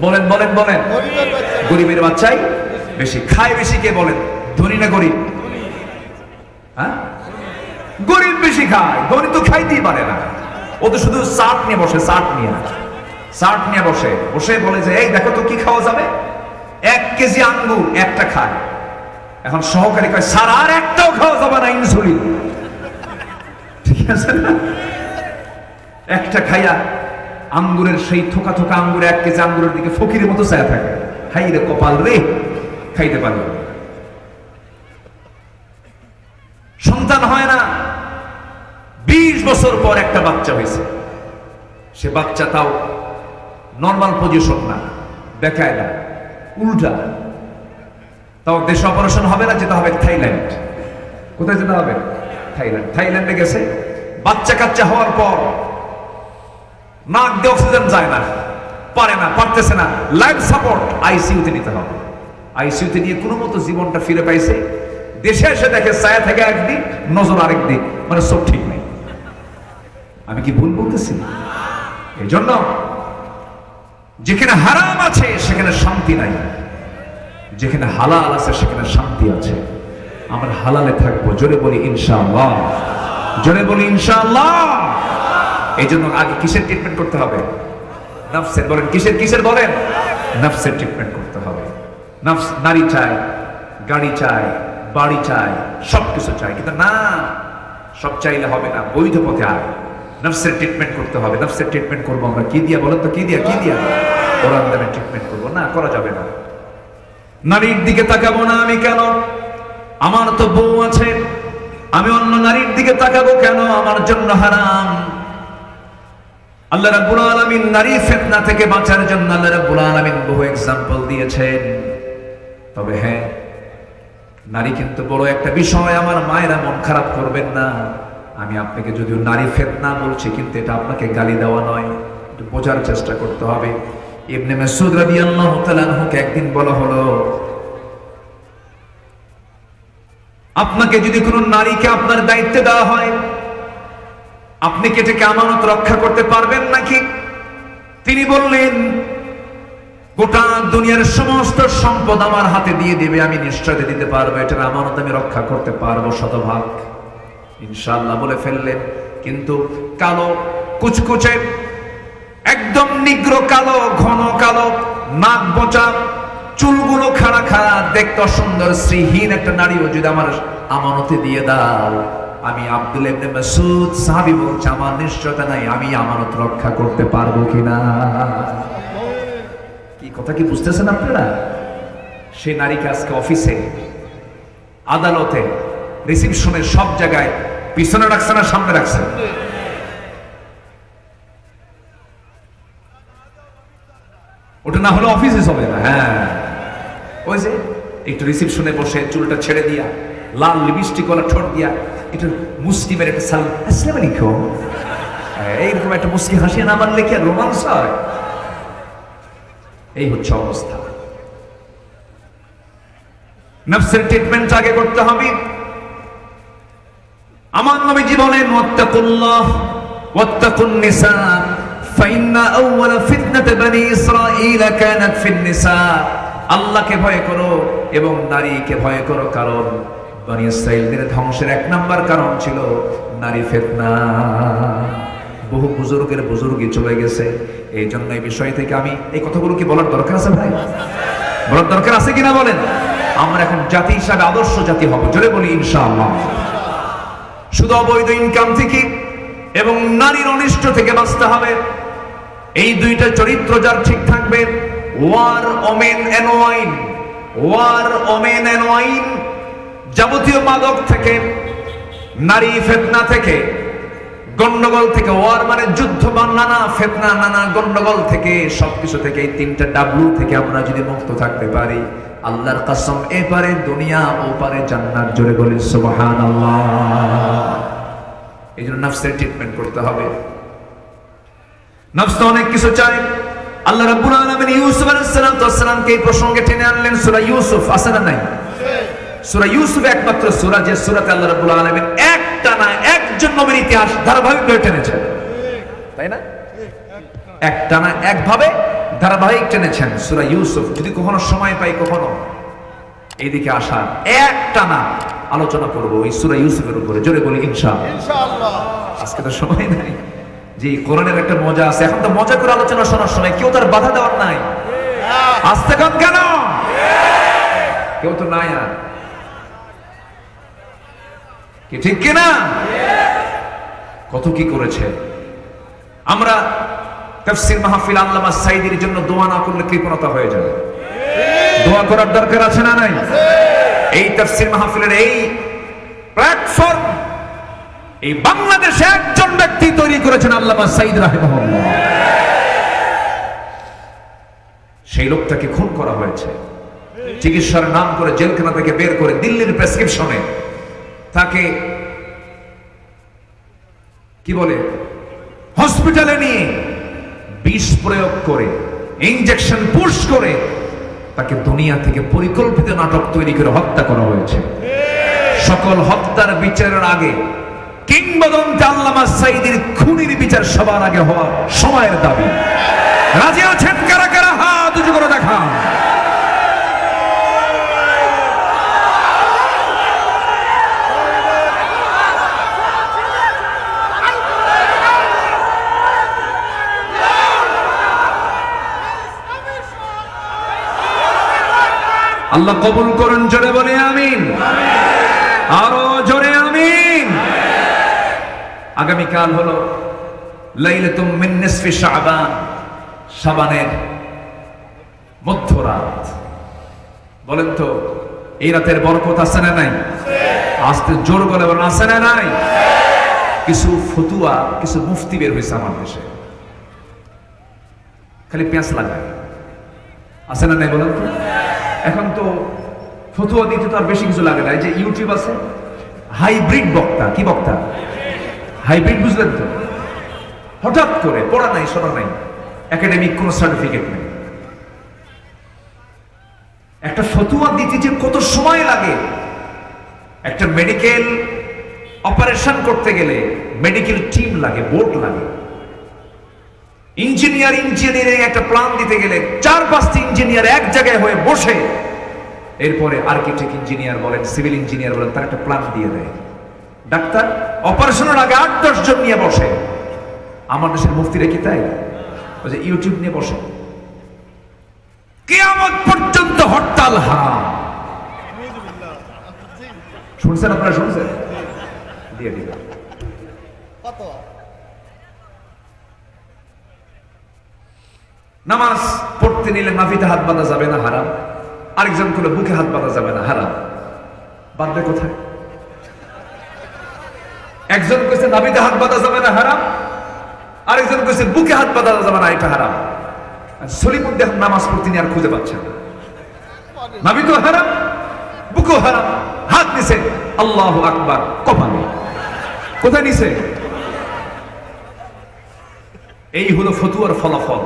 বলেন বলেন বলেন। গরিবের বাচ্চাই বেশি। খায় বেশি কে বলেন? ধনী না গরিব? হ্যাঁ, গরিব বেশি খায়, ধনী তো খাইতেই পারে না। ও তো শুধু চাট নিয়ে বসে, চাট নিয়ে বসে বসে বলে যে এই দেখো তো কি খাওয়া যাবে। 1 কেজি আঙ্গুর একটা খায়। এখন সহকারী কয় স্যার আর একটাও খাওয়া যাবে না, ইনসুলিন। ঠিক আছে না? একটা খাইয়া আঙ্গুরের সেই থোকা থোকা আঙ্গুরে 1 কেজি আঙ্গুরের দিকে ফকিরের মতো চায়া থাকে। হাই রে কপাল রে, খাইতে পারবে। সন্তান হয় না, 20 বছর পর একটা বাচ্চা হয়েছে। সে বাচ্চা তাও নর্মাল পজিশন না, দেখায় না, উল্টা। তাও দেশে অপারেশন হবে না, যেতে হবে থাইল্যান্ড। কোথায় যেতে হবে? থাইল্যান্ড। থাইল্যান্ডে গেছে, বাচ্চা কাচ্চা হওয়ার পর নাক দিয়ে অক্সিজেন যায় না, পারে না, পারতেছে না, লাইফ সাপোর্ট আইসিইউতে নিতে হবে। আইসিইউতে নিয়ে কোনো মতো জীবনটা ফিরে পাইছে। দেশে এসে দেখে ছায়া থেকে একদিক, নজর আরেক দিক, মানে সব ঠিক নেই। আমি কি ভুল বলতেছি? এই জন্য যেখানে হারাম আছে সেখানে শান্তি নাই, যেখানে হালাল আছে সেখানে শান্তি আছে। আমরা হালালে থাকবো। জোরে বলি ইনশাআল্লাহ, জোরে বলি ইনশাআল্লাহ। এই জন্য আগে কিসের ট্রিটমেন্ট করতে হবে? নফসের। বলেন কিসের বলেন? নফসের ট্রিটমেন্ট করতে হবে। নফস নারী চায়, গাড়ি চায়, বাড়ি চায়, সবকিছু চায়, কিন্তু না, সব চাইলে হবে না। বৈধ পথে আয়, নফসের ট্রিটমেন্ট করতে হবে। নফসের ট্রিটমেন্ট করবো আমরা কি দিয়া? বলেন তো কি দিয়া? কোরআন দ্বারা ট্রিটমেন্ট করবো না, করা যাবে না। নারীর দিকে তাকাবো না আমি কেন? আমার তো বউ আছে, আমি অন্য নারীর দিকে তাকাবো কেন? আমার জন্য হারাম। আল্লাহ রাব্বুল আলামিন নারী ফিতনা থেকে বাঁচার জন্য আল্লাহ রাব্বুল আলামিন বহু এক্সাম্পল দিয়েছেন। তবে হ্যাঁ, নারী কিন্তু বড় একটা বিষয়। আমার মায়েরা মন খারাপ করবেন না, আমি আপনাকে যদিও নারী ফিতনা বলছি, কিন্তু এটা আপনাকে গালি দেওয়া নয়, একটু বোঝার চেষ্টা করতে হবে। ইবনে মাসউদ রাদিয়াল্লাহু তাআলা আনহুকে একদিন বলা হলো, আপনাকে যদি কোনো নারীকে আপনার দায়িত্বে দেওয়া হয়, আপনি কি এটাকে আমানত রক্ষা করতে পারবেন নাকি? তিনি বললেন, গোটা দুনিয়ার সমস্ত সম্পদ আমার হাতে দিয়ে দেবে, আমি নিশ্চয়তা দিতে পারবো, এটার আমানত আমি রক্ষা করতে পারবো 100 ইনশাআল্লাহ বলে ফেললেন। কিন্তু কালো কুচকুচে, একদম নিগ্র কালো, ঘন কালো, নাক বোঁচা, চুলগুলো খাড়া খাড়া, দেখতে সুন্দর, শ্রীহীন একটা নারীও যদি আমার আমানতে দিয়ে দাও, আমি আব্দুল্লাহ ইবনে মাসউদ সাহাবী বলছে, আমার নিশ্চয়তা নাই আমি আমানত রক্ষা করতে পারবো কিনা। কি কথা কি বুঝতেছেন আপনারা? সেই নারীকে আজকে অফিসে, আদালতে, রিসিপশনে, সব জায়গায় পিছনে রাখছে না সামনে রাখছে? না হলে অফিসে চলে না। হ্যাঁ, ওই যে একটু রিসিপশনে বসে চুলটা ছেড়ে দিয়া, লাল লিপস্টিক ওলা ঠোঁট দিয়া একটু মুস্কি মেরে একটা সালাম, আসসালামু আলাইকুম, এইরকম একটা মুস্কি হাসিয়ে না মারলে কি আর রোমান্স হয়? এই হচ্ছে অবস্থা। নফসের ট্রিটমেন্ট আগে করতে হবে। আমার নবীজি বলেন, ওয়াত্তাকুল্লাহ ওয়াত্তাকুন নিসা ফাইন্না আউওয়ালা ফিতনাতি বনি ইসরাঈল কানাত ফিন নিসা। আল্লাহকে ভয় করো এবং নারীকে ভয় করো, কারণ বনি ইসরাঈলদের ধ্বংসের এক নাম্বার কারণ ছিল নারী ফিতনা। বহু বুজুর্গের বুজুর্গই চলে গেছে। এই জন্য এই বিষয় থেকে আমি এই কথাগুলো কি বলার দরকার আছে ভাই? বলার দরকার আছে কিনা বলেন? আমরা এখন জাতি হিসাবে আদর্শ জাতি হব, জোরে বলি ইনশাআল্লাহ। শুধু অবৈধ ইনকাম থেকে এবং নারীর অনিষ্ট থেকে বাঁচতে হবে। এই দুইটা চরিত্র যার ঠিক থাকবে, war women and wine, war women and wine, যাবতীয় মাদক থেকে, নারী ফিতনা থেকে, গন্ডগোল থেকে, ওয়ার মানে যুদ্ধ বা নানা ফিতনা, নানা গন্ডগোল থেকে, সবকিছু থেকে, এই তিনটা ডাব্লু থেকে আমরা যদি মুক্ত থাকতে পারি, আল্লাহর কসম এপারে দুনিয়া ওপারে জান্নাত, জোরে বলি সুবহানাল্লাহ। এই জন্য নফসের ট্রিটমেন্ট করতে হবে। নফস তো অনেক কিছু চায়। আল্লাহ রাব্বুল আলামিন ইউসুফ আলাইহিস সালামকে এই প্রসঙ্গে টেনে আনলেন। সূরা ইউসুফ আছে না নাই? সূরা ইউসুফ একমাত্র সূরা যে সূরাতে আল্লাহ রাব্বুল আলামিন একটানা একজন নবীর ইতিহাস ধারাবাহিকভাবে টেনেছেন, তাই না? একটানা একভাবে ধারাবাহিক টেনেছেন সূরা ইউসুফ। যদি কখনো সময় পাই, কখনো এইদিকে আসার একটানা আলোচনা করবো এই সূরা ইউসুফের উপরে, জোরে বলি ইনশাআল্লাহ। আজকে তো সময় নাই। যে কোরআনের একটা মজা আছে, এখন তো মজা করে আলোচনা শোনার সময়, কেউ তার বাধা দেওয়ার নাই। আসতে কম কেন? কেউ তো নাই আর, কি ঠিক কিনা? কত কি করেছে। আমরা তাফসীর মাহফিল আল্লামা সাঈদীর জন্য দোয়া না করলে কৃপণতা হয়ে যাবে। দোয়া করার দরকার আছে না নাই? এই তাফসীর মাহফিলের এই প্ল্যাটফর্ম এই বাংলাদেশে একজন ব্যক্তি তৈরি করেছেন, আল্লামা সাঈদ রাহিমাহুল্লাহ। সেই লোকটাকে খুন করা হয়েছে, চিকিৎসার নাম করে জেলখানা থেকে বের করে দিল্লির প্রেসক্রিপশনে তাকে কি বলে হসপিটালে নিয়ে বিষ প্রয়োগ করে, ইনজেকশন পুশ করে তাকে দুনিয়া থেকে পরিকল্পিত নাটক তৈরি করে হত্যা করা হয়েছে। সকল হত্যার বিচারের আগে কিংবদন্তি আল্লামা সাঈদীর খুনির বিচার সবার আগে হওয়ার সময়ের দাবি। রাজি আছেন কারা কারা? হাত উঁচু করে দেখান। আল্লাহ কবুল করুন, জোরে বলে আমিন। আরো জোরে আমিন। আগামীকাল হলো লাইলাতুম মিন নিসফি শাবান, শাবানের মধ্যরাত। বলেন তো এই রাতের বরকত আছে না নাই? আস্তে জোর বলে বলেন, আছে না নাই? কিছু ফতুয়া, কিছু মুফতি বের হয়েছে আমার দেশে, খালি পেঁচ লাগায়, আছে না নাই বলেন তো? এখন তো ফতুয়া দিতে তো আর বেশি কিছু লাগে না। এই যে ইউটিউব আছে, হাইব্রিড বক্তা। কি বক্তা? হাইব্রিড, বুঝলেন তো? হঠাৎ করে পড়া নাই, শোনা নাই, একাডেমিক কোন সার্টিফিকেট নেই, একটা ফতুয়া দিতে যে কত সময় লাগে। একটা মেডিকেল অপারেশন করতে গেলে মেডিকেল টিম লাগে, বোর্ড লাগে। ইঞ্জিনিয়ারিং একটা প্ল্যান দিতে গেলে 4-5টি ইঞ্জিনিয়ার এক জায়গায় হয়ে বসে, এরপরে আর্কিটেক্ট ইঞ্জিনিয়ার বলেন, সিভিল ইঞ্জিনিয়ার বলেন, তার একটা প্ল্যান দিয়ে দেয়। ডাক্তার অপারেশনের আগে 8-10 জন নিয়ে বসে। আমার দেশের মুফতিরা কি তাই? ওই যে ইউটিউব নিয়ে বসে, কিয়ামত পর্যন্ত হরতাল হারাম। শুনছেন আপনারা? শুনছেন? দিয়ে দিবেন। নামাজ পড়তে নিলে নাভিতে হাত বাঁধা যাবে না, হারাম। আরেকজন করলে বুকে হাত বাঁধা যাবে না, হারাম। বাঁধবে কোথায়? একজন কইছে নাভিতে হাত বাঁধা যাবে না, হারাম। আরেকজন কইছে বুকে হাত বাঁধা যাবে না, এটা হারাম। সলিমুদ্দিন নামাজ পড়তে নিয়ে আর খুঁজে পাচ্ছেন না। নাবি তো হারাম, বুকু হারাম, হাত নিছে আল্লাহু আকবার কপালে, কোথায় নিছে? এই হলো ফতুয়ার ফলাফল।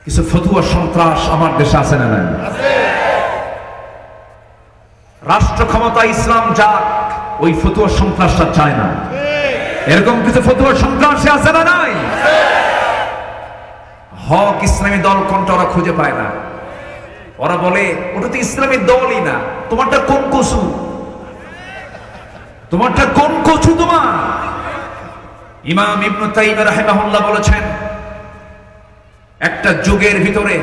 কিছু ফতুয়া সন্ত্রাস আমার দেশে আছে না নাই? রাষ্ট্র ক্ষমতা ইসলাম যাক, ওই ফতুয়া সন্ত্রাসটা চায় না। এরকম কিছু ফতুয়া সন্ত্রাসী আছে না নাই? হক ইসলামী দল কোনটা ওরা খুঁজে পায় না। ওরা বলে ওটা তো ইসলামী দলই না। তোমারটা কোন কচু? তোমারটা কোন কচু তোমার? ইমাম ইবনে তাইমিয়া রাহিমাহুল্লাহ বলেছেন, একটা যুগের ভিতরে,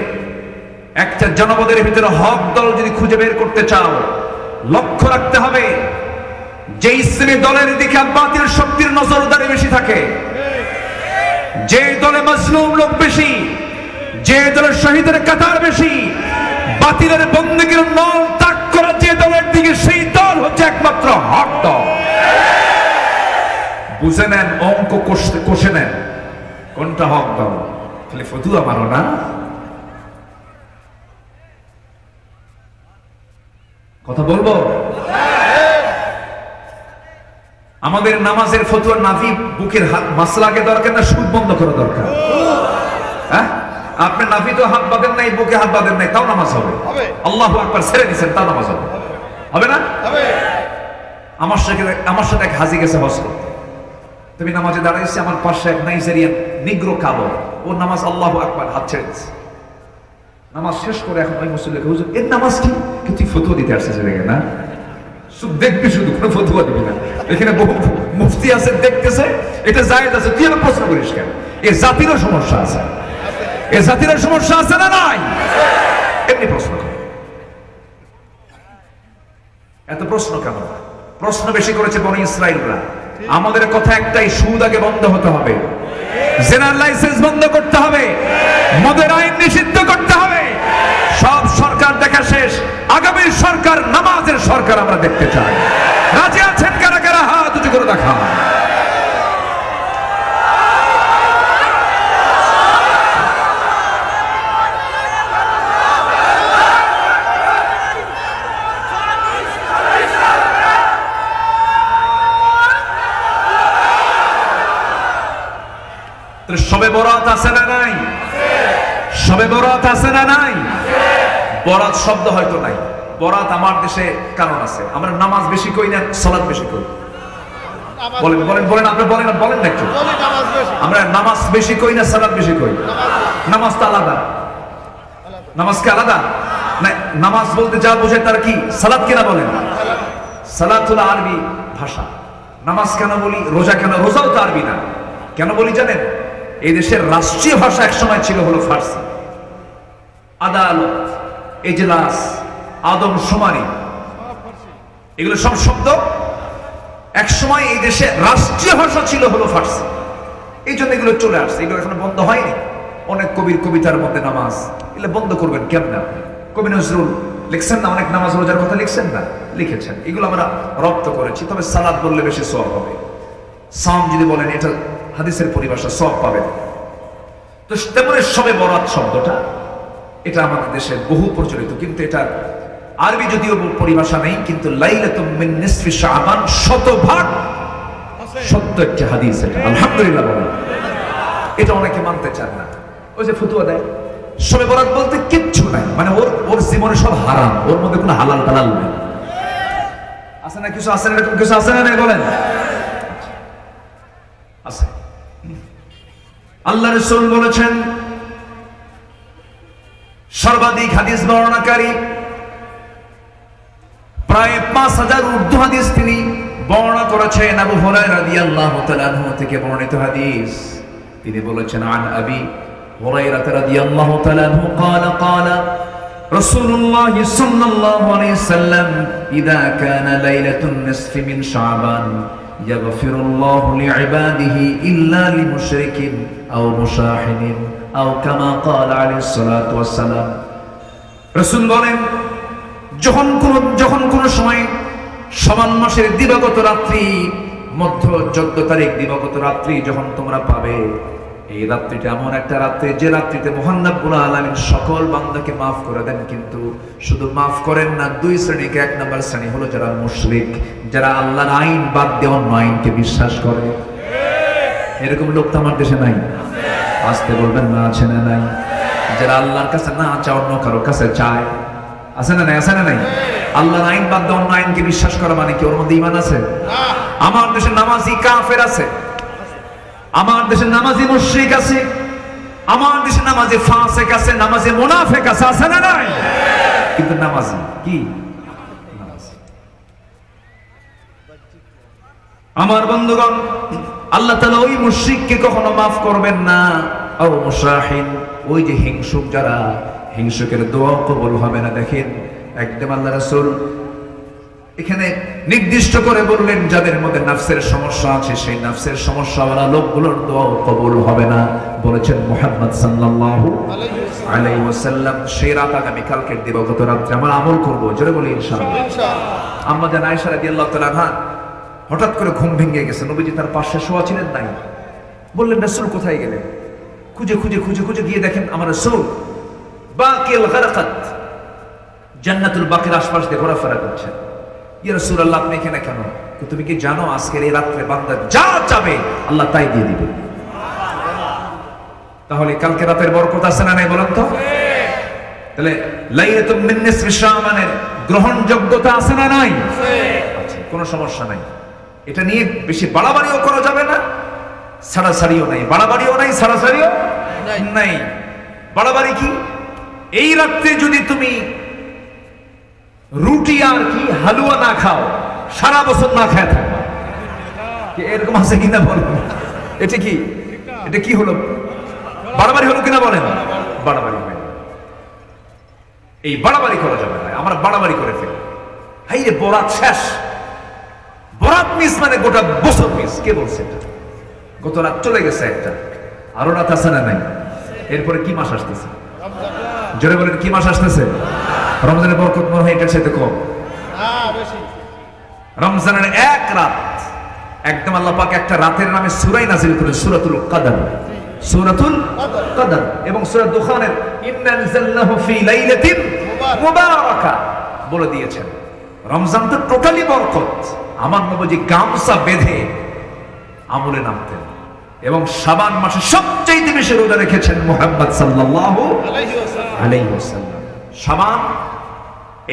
একটা জনপদের ভিতরে হক দল যদি খুঁজে বের করতে চাও, লক্ষ্য রাখতে হবে যে ইসলামী দলের দিকে বাতিল শক্তির নজরদারি বেশি থাকে, যে দলে মাজলুম লোক বেশি, যে দলের শহীদের কাতার বেশি, বাতিলের বন্দীগীর নল ত্যাগ করা যে দলের দিকে, সেই দল হচ্ছে একমাত্র হক দল। বুঝে নেন, অঙ্ক কষে নেন কোনটা হক দল। খালি ফতুয়া মারো না। কথা বলবো? আমাদের নামাজের ফতুয়া নাভি বুকের মাসলাকে দরকার না সুদ বন্ধ করা দরকার? হ্যাঁ, আপনি নাভি তো হাত বাঁধেন নাই, বুকে হাত বাঁধেন নাই, তাও নামাজ হবে। আল্লাহু আকবার ছেড়ে দিচ্ছেন, তাও নামাজ হবে। হবে না? আমার সাথে এক হাজি গেছে হজ করতে। তুমি নামাজে দাঁড়াইছে, আমার পাশে এক নাইজেরিয়ান নিগ্রো কালো, ও নামাজ আল্লাহু আকবার হাত ছেড়ে দিচ্ছে। নামাজ শেষ করে এখন ওই মুসল্লিকে, হুজুর এর নামাজ কি? তুই ফতুয়া দিতে আসছিস দেখে না? দেখবি শুধু, কোনো ফতুয়া দিবি না। এখানে বহু মুফতি আছে, দেখতেছে এটা জায়েজ আছে, তুই আমার প্রশ্ন করিস কেন? এ জাতিরও সমস্যা আছে, এ জাতিরও সমস্যা আছে না নাই? এমনি প্রশ্ন কর। এত প্রশ্ন কেন? প্রশ্ন বেশি করেছে বনি ইসরাইলরা। আমাদের কথা একটাই, সুদ আগে বন্ধ হতে হবে, জেনার লাইসেন্স বন্ধ করতে হবে, মদের আইন নিষিদ্ধ করতে হবে। সব সরকার দেখা শেষ, আগামী সরকার নামাজের সরকার আমরা দেখতে চাই। রাজি আছেন কারা কারা? হাত উঁচু করে দেখা। সবে বরাত আছে না নাই? সবে বরাত আছে না নাই? বরাত শব্দ হয়তো নাই, বরাত আমার দেশে কারণ আছে। আমরা নামাজ বেশি করি না, সালাত বেশি করি। বলেন বলেন বলেন, আপনি বলেন না, বলেন না একটু। আমরা নামাজ বেশি করি না সালাত বেশি করি? নামাজ তো আলাদা। নামাজ কি আলাদা? না, নামাজ বলতে যা বোঝে তার কি সালাত কিনা বলেন? সালাত হলো আরবি ভাষা। নামাজ কেন বলি? রোজা কেন? রোজাও তো আরবি না। কেন বলি জানেন? এই দেশের রাষ্ট্রীয় ভাষা এক সময় ছিল হলো ফার্সি। আদালত, এজলাস, আদম শুমারি, এগুলো সব শব্দ এক সময় এই দেশে রাষ্ট্রীয় ভাষা ছিল হলো ফার্সি। এই জন্য এগুলো চলে আসছে, এগুলো এখনো বন্ধ হয়নি। অনেক কবির কবিতার মধ্যে নামাজ, এগুলো বন্ধ করবেন কেমন? আপনি কবি নজরুল লিখছেন না, অনেক নামাজ রোজার কথা লিখছেন না, লিখেছেন। এগুলো আমরা রপ্ত করেছি। তবে সালাত বললে বেশি সওয়াব হবে। সাম যদি বলেন, এটা হাদিসের পরিভাষা, সওয়াব পাবেন। তো তেমনি সবে বরাত শব্দটা, এটা আমাদের দেশে বহু প্রচলিত, কিন্তু এটা আরবি যদিও পরিভাষা নেই, কিন্তু লাইলাতুম মিন নিসফি শাবান শতভাগ সত্য একটি হাদিস। এটা আলহামদুলিল্লাহ বলেন। এটা অনেকে মানতে চান না, ওই যে ফতুয়া দেয় শবে বরাত বলতে কিচ্ছু নাই, মানে ওর জীবনে সব হারাম, ওর মধ্যে কোনো হালাল টালাল নেই। আছে না কিছু? আছে না এরকম কিছু? আছে না? বলেন আছে। আল্লাহ রাসূল বলেছেন, সর্বাধিক হাদিস বর্ণনাকারী, প্রায় 5000 উর্দু হাদিস তিনি বর্ণনা করেছেন। আবু হুরায়রা রাদিয়াল্লাহু তাআলা আনহু থেকে বর্ণিত হাদিস, তিনি বলেছেন, আন আবি হুরায়রা রাদিয়াল্লাহু তাআলা আনহু قال قال رسول الله صلى الله عليه وسلم اذا كان ليله النصف من شعبان يغفر الله لعباده الا لمشرك او مشاحن او كما قال عليه الصلاه والسلام। রাসূল বলেন, যখন কোন সময় শাবান মাসের দিবাগত রাত্রি, মধ্য 14 তারিখ দিবাগত রাত্রি যখন তোমরা পাবে, এই রাত্রিটা এমন একটা রাত্রি যে রাত্রিতে মহান রব্বুল আলামিন সকল বান্দাকে মাফ করে দেন, কিন্তু শুধু মাফ করেন না, দুই শ্রেণীকে। এক নম্বর শ্রেণী হলো যারা মুশরিক, যারা আল্লাহর আইন বাদ দিয়ে অন্য আইনকে বিশ্বাস করে। এরকম লোক তো আমার দেশে নাই, আসতে বলবেন না আছে না নাই? যারা আল্লাহর কাছে না চায় অন্য কারো কাছে চায়, আছে না নাই? আছে না নাই? আল্লাহর আইন বাদ দিয়ে অন্য আইনকে বিশ্বাস করা মানে কি ওর মধ্যে ঈমান আছে? আমার দেশে নামাজি কাফের আছে, আমার দেশে নামাজি মুশরিক আছে, আমার দেশে নামাজি ফাসিক আছে, নামাজি মুনাফিক আছে, আছে না নাই? কিন্তু নামাজি কি? নামাজি। আমার বন্ধুগণ, আল্লাহ তাআলা ওই মুশরিককে কখনো maaf করবেন না। ও মুশাহিন, ওই যে হিংসুক, যারা হিংসুকের দোয়া কবুল হবে না। দেখেন একদম আল্লাহ রাসূল এখানে নির্দিষ্ট করে বললেন যাদের মধ্যে নাফসের সমস্যা আছে, সেই নাফসের সমস্যাওয়ালা লোকগুলোর দোয়া কবুল হবে না। বলেছেন মুহাম্মদ সাল্লাল্লাহু আলাইহি ওয়াসাল্লাম, সেই রাত আগামী কালকের দিবাগত রাত্রে আমরা আমল করব, জোরে বলি ইনশাআল্লাহ। আম্মা জান আয়েশা রাদিয়াল্লাহু তাআলা আনহা হঠাৎ করে ঘুম ভেঙে গেছে, নবীজি তার পাশে শোয়া ছিলেন নাই। বললেন রাসূল কোথায় গেলেন? খুঁজে খুঁজে খুঁজে খুঁজে গিয়ে দেখেন আমার রাসূল বাকিল গারকাত, জান্নাতুল বাকির আশপাশ দিয়ে ঘোরাফেরা করছেন। ইয়া রাসূলুল্লাহ, আপনি এখানে কেন? তুমি কি জানো আজকের এই রাত্রে বান্দা যা চাবে আল্লাহ তাই দিয়ে দিবে? তাহলে কালকে রাতের বরকত আছে না নাই বলেন তো? তাহলে লাইলাতুল মিন নিসফি শাবানের গ্রহণযোগ্যতা আছে না নাই? আছে, কোনো সমস্যা নাই। এটা নিয়ে বেশি বাড়াবাড়িও করা যাবে না, ছাড়াছাড়িও নাই। বাড়াবাড়িও নাই, ছাড়াছাড়িও নাই। বাড়াবাড়ি কি? এই রাত্রে যদি তুমি রুটি আর কি হালুয়া না খাও, সারা বছর না খেয়ে থাকবা। এরকম আছে কিনা বলেন? এটা কি? এটা কি হলো? বাড়াবাড়ি হলো কিনা বলেন? বাড়াবাড়ি হয়। এই বাড়াবাড়ি করা যাবে না, আমরা বাড়াবাড়ি করে ফেলি। হাই রে, বরাত শেষ, বরাত মিস মানে গোটা বছর মিস। কে বলছে? গত রাত চলে গেছে একটা, আরো রাত আছে না নাই? এরপরে কি মাস আসতেছে? জোরে বলেন, কি মাস আসতেছে? রমজানের বরকত মনে হয় এটার সাথে কম। রমজানের এক রাত একদম আল্লাহ পাক একটা রাতের নামে সূরা নাযিল করেন, সূরাতুল কদর। সূরাতুল কদর এবং সূরা দুখানের ইন্না আনজালনাহু ফি লাইলাতিন মুবারাকা বলে দিয়েছেন। রমজান তো টোটালি বরকত। আমার নবীজি গামছা বেঁধে আমলে নামতেন এবং শাবান মাসে সবচেয়ে বেশি রোজা রেখেছেন মুহাম্মদ সাল্লাল্লাহু আলাইহি ওয়াসাল্লাম। শাবান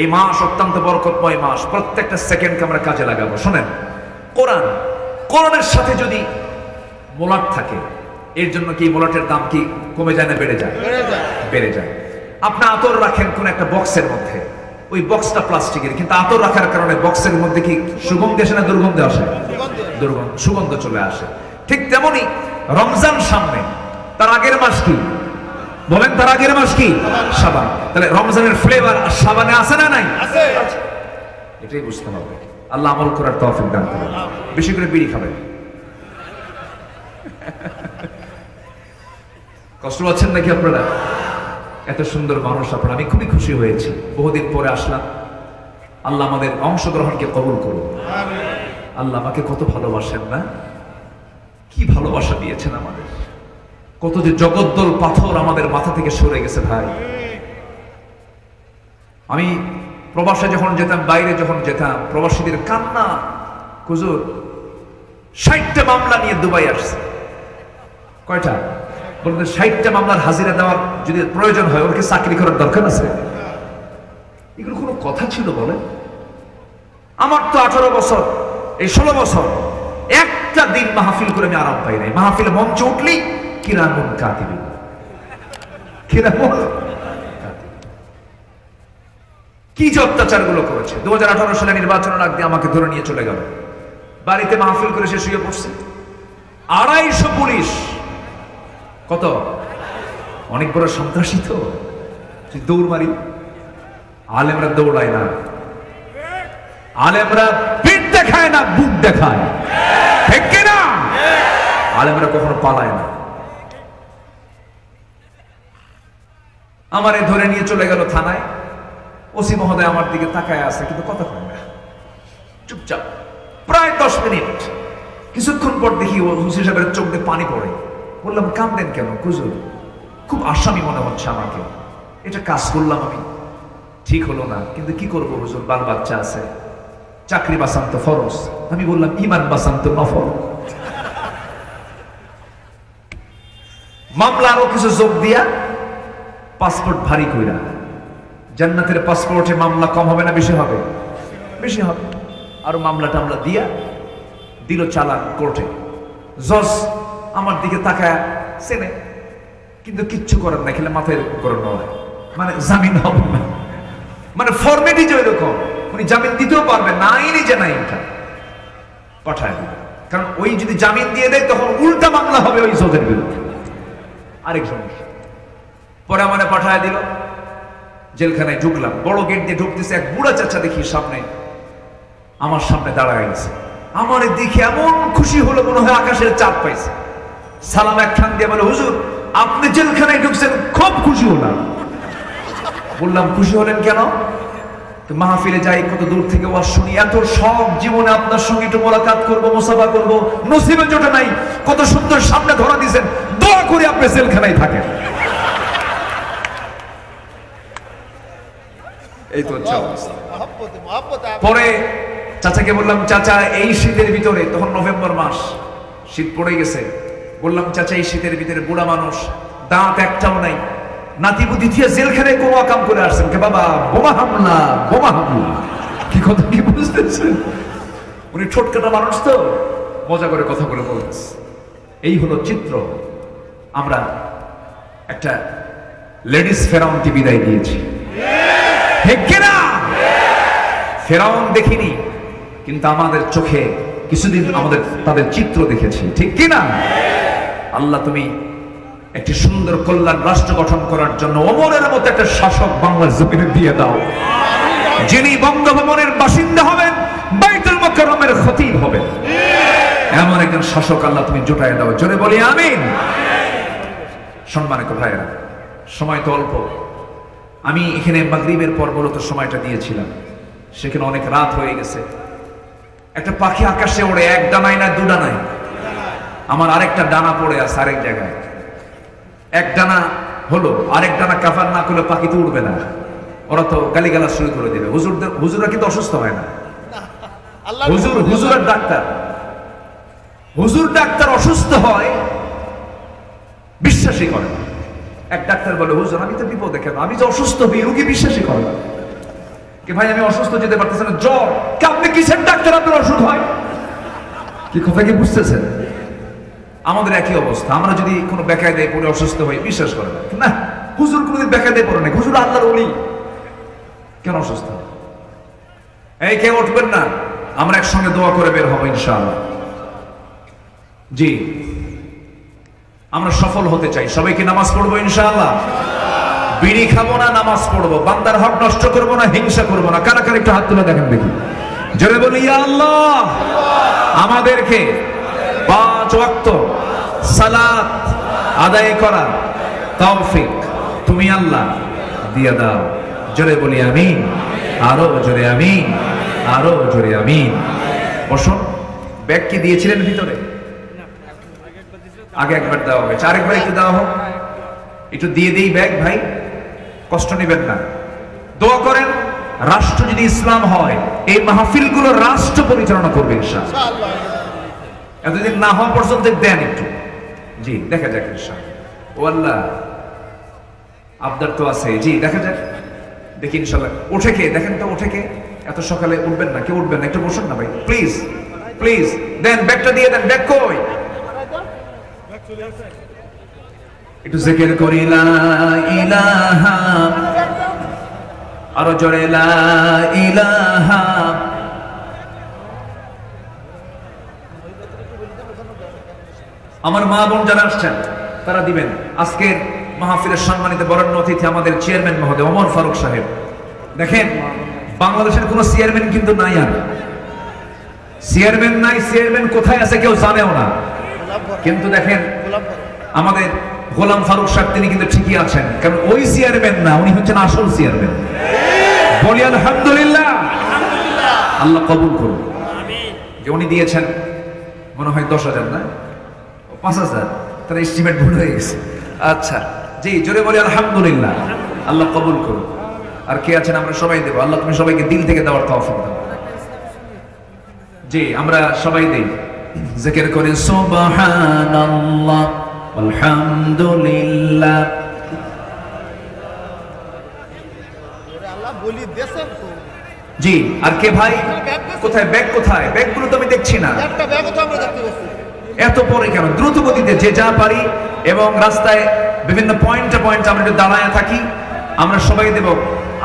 এই মাস অত্যন্ত বরকতময় মাস, প্রত্যেকটা সেকেন্ডকে আমরা কাজে লাগাবো। শোনেন, কোরআনের সাথে যদি মোলাট থাকে, এর জন্য কি মোলাটের দাম কি কমে যায় না বেড়ে যায়? বেড়ে যায়। আপনি আতর রাখেন কোন একটা বক্সের মধ্যে, ওই বক্সটা প্লাস্টিকের, কিন্তু আতর রাখার কারণে বক্সের মধ্যে কি সুগন্ধি আসে না দুর্গন্ধি আসে? সুগন্ধ চলে আসে। ঠিক তেমনি রমজান সামনে, তার আগের মাস কি বলেন? তার আগের মাস কি? শাবান। তাহলে রমজানের ফ্লেভার শাবানে আছে না নাই? আছে। এটাই বুঝতে হবে। আল্লাহ আমল করার তৌফিক দান করেন। বেশি করে বিড়ি খাবেন। কষ্ট পাচ্ছেন নাকি আপনারা? এত সুন্দর মানুষ আপনারা, আমি খুবই খুশি হয়েছি। বহুদিন পরে আসলাম। আল্লাহ আমাদের অংশগ্রহণকে কবুল করুন। আল্লাহ আমাকে কত ভালোবাসেন না? কি ভালোবাসা দিয়েছেন আমাদের! কত যে জগদ্দল পাথর আমাদের মাথা থেকে সরে গেছে ভাই। আমি প্রবাসে যখন যেতাম, বাইরে যখন যেতাম, প্রবাসীদের কান্না, হুজুর 60টা মামলা নিয়ে দুবাই আসছে। কয়টা? বলতে 60টা মামলার হাজিরা দেওয়ার যদি প্রয়োজন হয়, ওকে চাকরি করার দরকার আছে? এগুলো কোনো কথা ছিল বলে? আমার তো 18 বছর, এই 16 বছর একটা দিন মাহফিল করে আমি আরাম পাই নাই। মাহফিলে মঞ্চে উঠলি কিরামুন কাতিবিন, কিরামুন কি যে অত্যাচার গুলো করেছে। 2018 সালে নির্বাচনের আগে আমাকে ধরে নিয়ে চলে গেল, বাড়িতে মাহফিল করে সে শুয়ে পড়ছে। 250 পুলিশ। কত? অনেক বড় সন্ত্রাসী তো, দৌড় মারি। আলেমরা দৌড়ায় না, আলেমরা পিঠ দেখায় না, বুক দেখায়। ঠিক কিনা? আলেমরা কখনো পালায় না। আমারে ধরে নিয়ে চলে গেল থানায়। ওসি মহোদয় আমার দিকে তাকায় আছে, কিন্তু কথা কয় না, চুপচাপ। প্রায় 10 মিনিট। কিছুক্ষণ পর দেখি ওসি সাহেবের চোখ দিয়ে পানি পড়ে। বললাম কাঁদেন কেন হুজুর? খুব আসামি মনে হচ্ছে আমাকে, এটা কাজ করলাম আমি, ঠিক হলো না, কিন্তু কি করবো হুজুর, বাল বাচ্চা আছে, চাকরি বাঁচান তো ফরজ। আমি বললাম ইমান বাঁচান তো নফল। মামলা আরো কিছু যোগ দিয়া পাসপোর্ট ভারী কইরা, জান্নাতের পাসপোর্টে মামলা কম হবে না বেশি হবে? বেশি হবে। আরো মামলা টামলা দিয়া দিল চালান কোর্টে। জজ আমার দিকে তাকায় চেনে, কিন্তু কিচ্ছু করার না, খেলে মাথায় করে নয়, মানে জামিন হবে না, মানে ফর্মেটি যে ওইরকম, উনি জামিন দিতেও পারবেন না, আইনি যে নাই এটা পাঠায় দিবে। কারণ ওই যদি জামিন দিয়ে দেয় তখন উল্টা মামলা হবে ওই জজের বিরুদ্ধে, আরেক সমস্যা। পরে আমারে পাঠায় দিল, জেলখানায় ঢুকলাম, বড় গেট দিয়ে ঢুকতেছে, এক বুড়া চাচা দেখি সামনে, আমার সামনে দাঁড়ায় গেছে। আমার দেখে এমন খুশি হলো মনে হয় আকাশের চাঁদ পাইছে। সালাম একখান দিয়ে বলে, হুজুর আপনি জেলখানায় ঢুকছেন, খুব খুশি হলাম। বললাম খুশি হলেন কেন? মাহফিলে যাই, কত দূর থেকে ওয়াজ শুনি, এত সব জীবনে আপনার সঙ্গে একটু মোলাকাত করবো, মুসাফা করবো, নসিবে জোটে নাই, কত সুন্দর সামনে ধরা দিয়েছেন, দোয়া করে আপনি জেলখানায় থাকেন। এই তো পরে চাচাকে বললাম, চাচা এই শীতের ভিতরে, তখন নভেম্বর মাস, শীত পড়ে গেছে, বললাম চাচা এই শীতের ভিতরে বুড়া মানুষ, দাঁত একটাও নাই, নাতিপুতি দিয়ে জেলখানায় কোনো কাম করে আসছেন কে বাবা? বোমা হামলা, বোমা হামলা। কি কথা কি বুঝতেছেন? উনি ঠোঁটকাটা মানুষ তো, মজা করে কথা বলে বলতেছে। এই হলো চিত্র। আমরা একটা লেডিস ফেরাউনকে বিদায় দিয়েছি, ঠিক কিনা? ফেরাউন দেখিনি, কিন্তু আমাদের চোখে কিছুদিন আমাদের তাদের চিত্র দেখেছি, ঠিক কিনা? আল্লাহ তুমি একটি সুন্দর কল্যাণ রাষ্ট্র গঠন করার জন্য ওমরের মতো একটা শাসক বাংলার জমিনে দিয়ে দাও, যিনি বঙ্গভবনের বাসিন্দা হবেন, বাইতুল মুকাররমের খতিব হবেন, এমন একজন শাসক আল্লাহ তুমি জোটায় দাও। জোরে বলি আমিন। সম্মানিত ভাইয়েরা, সময় তো অল্প, আমি এখানে মাগরিবের পর মূলত সময়টা দিয়েছিলাম, সেখানে অনেক রাত হয়ে গেছে। একটা পাখি আকাশে ওড়ে, এক ডানায় না দু ডানায়? আমার আরেকটা ডানা পড়ে আছে আরেক জায়গায়, এক ডানা হলো, আরেক ডানা কাফার না করলে পাখি তো উড়বে না, ওরা তো গালিগালাজ শুরু করে দেবে। হুজুররা কিন্তু অসুস্থ হয় না, হুজুরের ডাক্তার, হুজুর ডাক্তার অসুস্থ হয়, বিশ্বাসই করে না। এক ডাক্তার বলে, হুজুর আমি তো বিপদে, কেন? আমি যে অসুস্থ হই, রুগী বিশ্বাসই করে না। কি ভাই আমি অসুস্থ, যেতে পারতেছে না, জ্বর। আপনি কিসের ডাক্তার, আপনার অসুখ হয়? কি কথা কি বুঝতেছেন? আমাদের একই অবস্থা, আমরা যদি কোনো বেকায়দায় পড়ে অসুস্থ হই, বিশ্বাস করে না, হুজুর কোনোদিন বেকায়দায় পড়ে না, হুজুর আল্লাহর ওলি, কেন অসুস্থ? এই কেউ উঠবেন না, আমরা একসঙ্গে দোয়া করে বের হবো ইনশাআল্লাহ। জি, আমরা সফল হতে চাই, সবাইকে নামাজ পড়বো ইনশাআল্লাহ, বিড়ি খাবো না, নামাজ পড়বো, বান্দার হক নষ্ট করবো না, হিংসা করবো না। কারা কারা একটু হাত তুলে দেখেন দেখি, জোরে বলি ইয়া আল্লাহ, আমাদেরকে 5 ওয়াক্ত সালাত আদায় করা তৌফিক তুমি আল্লাহ দিয়ে দাও। জোরে বলি আমিন, আরো জোরে আমিন, আরো জোরে আমিন। বসুন। ব্যাগ কি দিয়েছিলেন ভিতরে? আগে একবার দেওয়া হয়েছে, আরেকবার একটু দেওয়া হোক, একটু দিয়ে দিই ব্যাগ ভাই, কষ্ট নেবেন না। দোয়া করেন, রাষ্ট্র যদি ইসলাম হয়, এই মাহফিলগুলো রাষ্ট্র পরিচালনা করবে ইনশাআল্লাহ। এতদিন না হওয়া পর্যন্ত দেন একটু, জি দেখা যাক ইনশাআল্লাহ। ও আল্লাহ, আবদার তো আছে, জি দেখা যাক, দেখি ইনশাআল্লাহ। উঠে কে দেখেন তো, উঠে কে? এত সকালে উঠবেন না, কেউ উঠবেন না, একটু বসুন না ভাই, প্লিজ প্লিজ। দেন ব্যাগটা দিয়ে দেন, ব্যাগ কই? একটু জিকির করি লা ইলাহা, আরো জোরে লা ইলাহা। আমার মা বোন যারা আসছেন তারা দিবেন। আজকের মাহফিলের সম্মানিত বরেণ্য অতিথি আমাদের চেয়ারম্যান মহোদয় ওমর ফারুক সাহেব। দেখেন, বাংলাদেশের কোন চেয়ারম্যান কিন্তু নাই, আর চেয়ারম্যান নাই, চেয়ারম্যান কোথায় আছে কেউ জানেও না। কিন্তু দেখেন আমাদের গোলাম ফারুক সাহেব, তিনি কিন্তু ঠিকই আছেন, কারণ ওই চেয়ারম্যান না, উনি হচ্ছেন আসল চেয়ারম্যান। বলি আলহামদুলিল্লাহ, আল্লাহ কবুল করুন। যে উনি দিয়েছেন মনে হয় 10,000 না 5,000, তার এস্টিমেট ভুল হয়ে গেছে। আচ্ছা জি, জোরে বলি আলহামদুলিল্লাহ। আল্লাহ কবুল করুন। আর কে আছেন? আমরা সবাই দেবো। আল্লাহ তুমি সবাইকে দিল থেকে দেওয়ার তৌফিক দাও। জি, আমরা সবাই দেই। জিকির করি সুবহানাল্লাহ আলহামদুলিল্লাহ। জি, আর কে ভাই? কোথায় ব্যাগ? কোথায় ব্যাগগুলো তো আমি দেখছি না। এত পরে কেন? দ্রুত গতিতে যে যা পারি, এবং রাস্তায় বিভিন্ন পয়েন্টে পয়েন্টে আমরা একটু দাঁড়ায় থাকি। আমরা সবাই দেব।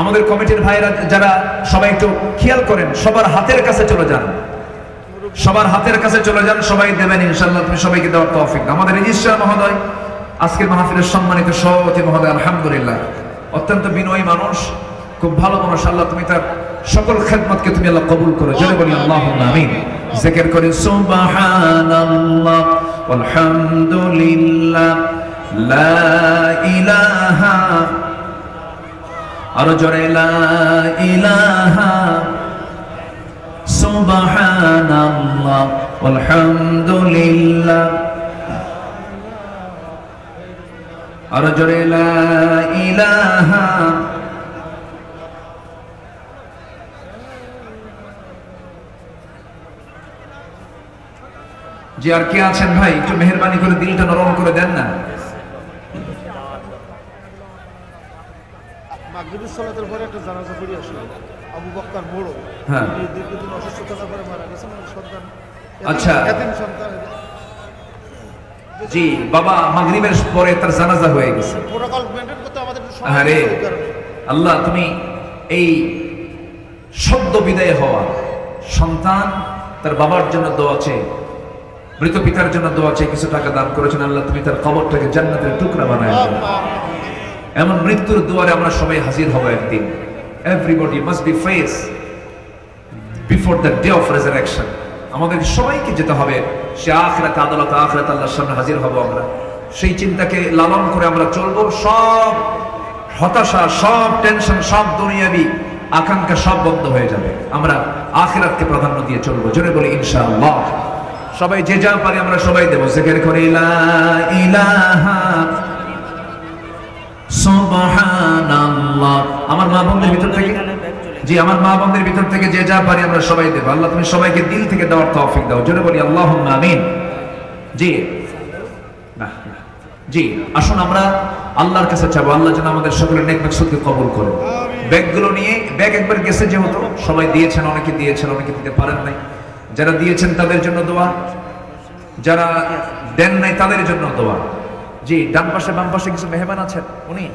আমাদের কমিটির ভাইরা যারা সবাই একটু খেয়াল করেন, সবার হাতের কাছে চলে যান, সবার হাতের কাছে চলে যান, সবাই দেবেন ইনশাআল্লাহ। তুমি সবাইকে দেওয়ার তৌফিক দাও। আমাদের রেজিস্ট্রার মহোদয়, আজকের মাহফিলের সম্মানিত সভাপতি মহোদয়, আলহামদুলিল্লাহ অত্যন্ত বিনয়ী মানুষ, খুব ভালো মানুষ। আল্লাহ তুমি তার সকল খেদমতকে তুমি আল্লাহ কবুল করো। জোরে বলি আল্লাহুম্মা আমিন। জিকির করি সুবহানাল্লাহ আলহামদুলিল্লাহ লা ইলাহা, আর জোরে লা ইলাহা সুবহানাল্লাহ আলহামদুলিল্লাহ, আর জোরে লা ইলাহা। জি, আর কে আছেন ভাই? একটু মেহেরবানি করে দিলটা নরম করে দেন না। মাগরিবের সালাতের পরে একটা জানাজা পড়ে আসলো, আবু বকর বড়, হ্যাঁ, দীর্ঘদিন অসুস্থতার পরে মারা গেছেন। সন্তান, আচ্ছা, এতিম সন্তান। জি বাবা, মাগরিবের পরে তার জানাজা হয়ে গেছে। প্রোটোকল মেইনটেইন করতে আমাদের একটু সময় আরে লাগে। আল্লাহ তুমি এই সদ্য বিদায় হওয়া সন্তান, তার বাবার জন্য দোয়া চেয়ে, মৃত পিতার জন্য দোয়া চেয়ে কিছু টাকা দান করেছেন। আল্লাহ তুমি তার কবরটাকে জান্নাতের টুকরা বানায় দাও। এমন মৃত্যুর দুয়ারে আমরা সবাই হাজির হব একদিন। Everybody must be face before the day of resurrection. আমাদের সবাইকে যেতে হবে সে আখিরাতে, আদালতে, আখিরাতে আল্লাহর সামনে হাজির হব আমরা। সেই চিন্তাকে লালন করে আমরা চলবো। সব হতাশা, সব টেনশন, সব দুনিয়াবি আকাঙ্ক্ষা সব বন্ধ হয়ে যাবে। আমরা আখিরাতকে প্রাধান্য দিয়ে চলবো। জোরে বলি ইনশাআল্লাহ। সবাই যে যা পারি আমরা সবাই দেব। জিকির করি লা ইলাহা সুবহানাল্লাহ। আমার মা বোনদের ভিতর থেকে, জি আমার মা বোনদের ভিতর থেকে যে যা পারি আমরা সবাই দেব। আল্লাহ তুমি সবাইকে দিল থেকে দেওয়ার তৌফিক দাও। জোরে বলি আল্লাহুম্মা আমিন। জি না, জি আসুন আমরা আল্লাহর কাছে চাবো, আল্লাহ যেন আমাদের সকলের নেক মাকসুদকে কবুল করে। ব্যাগগুলো নিয়ে, ব্যাগ একবার গেছে যেহেতু, সবাই দিয়েছেন, অনেকে দিয়েছেন, অনেকে দিতে পারেন নাই। যারা দিয়েছেন তাদের জন্য দোয়া, যারা দেন নাই তাদের জন্য দোয়া। জি, ডান পাশে বাম পাশে কিছু মেহমান আছেন, উনি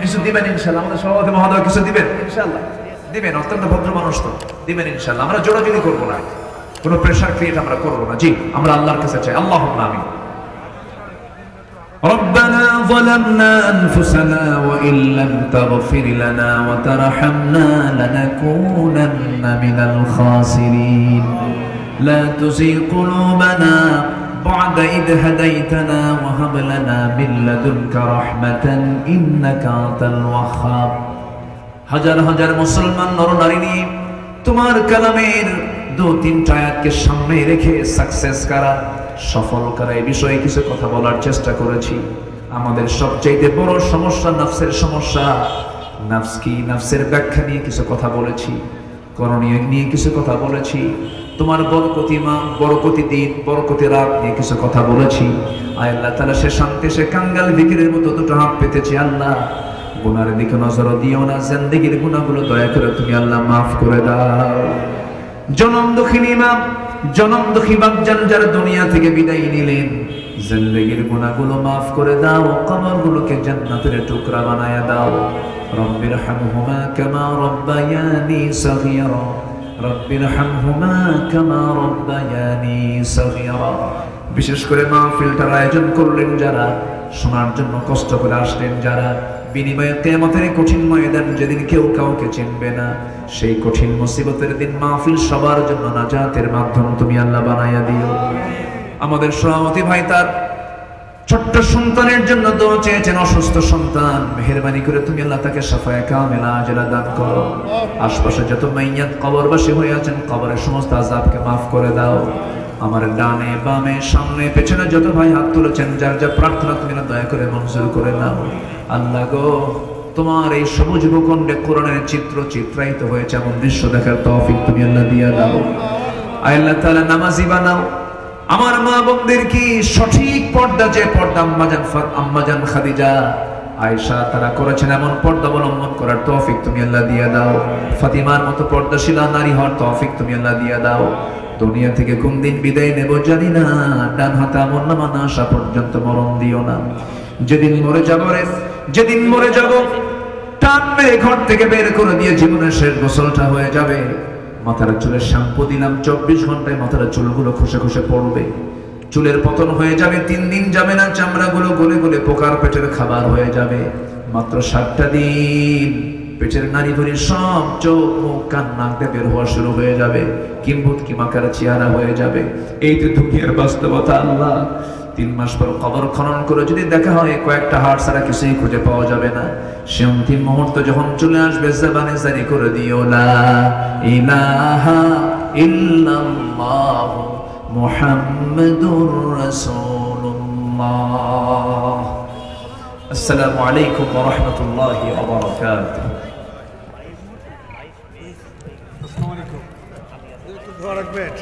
কিছু দিবেন ইনশাআল্লাহ। আমাদের সভাপতি মহোদয় কিছু দিবেন ইনশাআল্লাহ, দিবেন। অত্যন্ত ভদ্র মানুষ তো, দিবেন ইনশাআল্লাহ। আমরা জোরাজুরি করবো না, কোনো প্রেশার ক্রিয়েট আমরা করবো না। জি, আমরা আল্লাহর কাছে চাই। আল্লাহুম্মা আমিন। ربنا ظلمنا أنفسنا وإن لم تغفر لنا وترحمنا لنكونن من الخاسرين لا تزغ قلوبنا بعد إذ هديتنا وهب لنا من لدنك رحمة إنك أنت الوهاب। হাজার হাজার মুসলমান নরনারী নিয়ে তোমার কালামের দু তিনটা আয়াতকে সামনে রেখে সাকসেস করা, সফল করা, এই বিষয়ে কিছু কথা বলার চেষ্টা করেছি। আমাদের সবচেয়ে বড় সমস্যা নাফসের সমস্যা। নাফস কি, নাফসের ব্যাখ্যা নিয়ে কিছু কথা বলেছি, করণীয় নিয়ে কিছু কথা বলেছি, তোমার বরকতি মা, বরকতি দিন, বরকতি রাত নিয়ে কিছু কথা বলেছি। আয় আল্লাহ তাআলা সে শান্তি, সে কাঙ্গাল ভিখিরির মতো দুটো হাত পেতেছি। আল্লাহ গুনার দিকে নজর দিও না, জিন্দেগির গুনাহগুলো দয়া করে তুমি আল্লাহ মাফ করে দাও। জনম দুঃখিনী মা, জনম দুঃখী বাপজান যারা দুনিয়া থেকে বিদায় নিলেন, জিন্দেগির গুনাহগুলো মাফ করে দাও, কবরগুলোকে জান্নাতের টুকরা বানায়া দাও। রব্বির হামহুমা কামা রব্বায়ানি সগীরা, রব্বির হামহুমা কামা রব্বায়ানি সগীরা। বিশেষ করে মাহফিলটার আয়োজন করলেন যারা, শোনার জন্য কষ্ট করে আসলেন যারা, বিনিময়ে কিয়ামতের কঠিন ময়দান যেদিন কেউ কাউকে চিনবে না, সেই কঠিন মুসিবতের দিন মাহফিল সবার জন্য নাজাতের মাধ্যম তুমি আল্লাহ বানায়া দিও। আমাদের সভাপতি ভাই তার ছোট্ট সন্তানের জন্য দোয়া চেয়েছেন, অসুস্থ সন্তান, মেহেরবানি করে তুমি আল্লাহ তাকে শাফায়ে কামিলা আজলা দান করো। আশপাশে যত মাইয়াত কবরবাসী হয়ে আছেন, কবরের সমস্ত আযাবকে মাফ করে দাও। আমার ডানে বামে সামনে পেছনে যত ভাই হাত তুলেছেন, যার যা প্রার্থনা তুমি দয়া করে মঞ্জুর করে নাও। আল্লাহ গো, তোমার এই সবুজ ভূখণ্ডে কোরআনের চিত্র চিত্রায়িত হয়েছে এমন দৃশ্য দেখার তৌফিক তুমি আল্লাহ দিয়া দাও। আল্লাহ তাআলা নামাজি বানাও। আমার মা বোনদের কি সঠিক পর্দা, যে পর্দা আম্মাজান খাদিজা আয়েশা তারা করেছেন, এমন পর্দা অবলম্বন করার তৌফিক তুমি আল্লাহ দিয়া দাও। ফাতিমার মতো পর্দাশীলা নারী হওয়ার তৌফিক তুমি আল্লাহ দিয়া দাও। দুনিয়া থেকে কোন দিন বিদায় নেব জানি না, ডান হাতে আমলনামা না আসা পর্যন্ত মরণ দিও না। যেদিন মরে যাব যেদিন মরে যাব, টান মেরে ঘর থেকে বের করে দিয়ে জীবনের শেষ গোসলটা হয়ে যাবে। মাথার চুলের শ্যাম্পু দিলাম, 24 ঘন্টায় মাথার চুলগুলো খসে খসে পড়বে, চুলের পতন হয়ে যাবে, 3 দিন যাবে না, চামড়াগুলো গলে গলে পোকার পেটের খাবার হয়ে যাবে। মাত্র 7টা দিন পেটের নারী ধরে সব চোখ মুখ কান নাক দিয়ে বের হওয়া শুরু হয়ে যাবে, কিম্ভূত কিমাকার চেহারা হয়ে যাবে। এই তো দুনিয়ার বাস্তবতা। আল্লাহ 3 মাস পর কবর খনন করে যদি দেখা হয় কয়েকটা হাড় ছাড়া কিছুই খুঁজে পাওয়া যাবে না, সে অন্তিম মুহূর্ত যখন চলে আসবে, জবানে জারি করে দিও লা ইলাহা ইল্লাল্লাহ মুহাম্মাদুর রাসূলুল্লাহ। আসসালামু আলাইকুম ওয়া রাহমাতুল্লাহি ওয়া বারাকাতুহু। আসসালামু আলাইকুম। একটু দোয়া রাখবেন।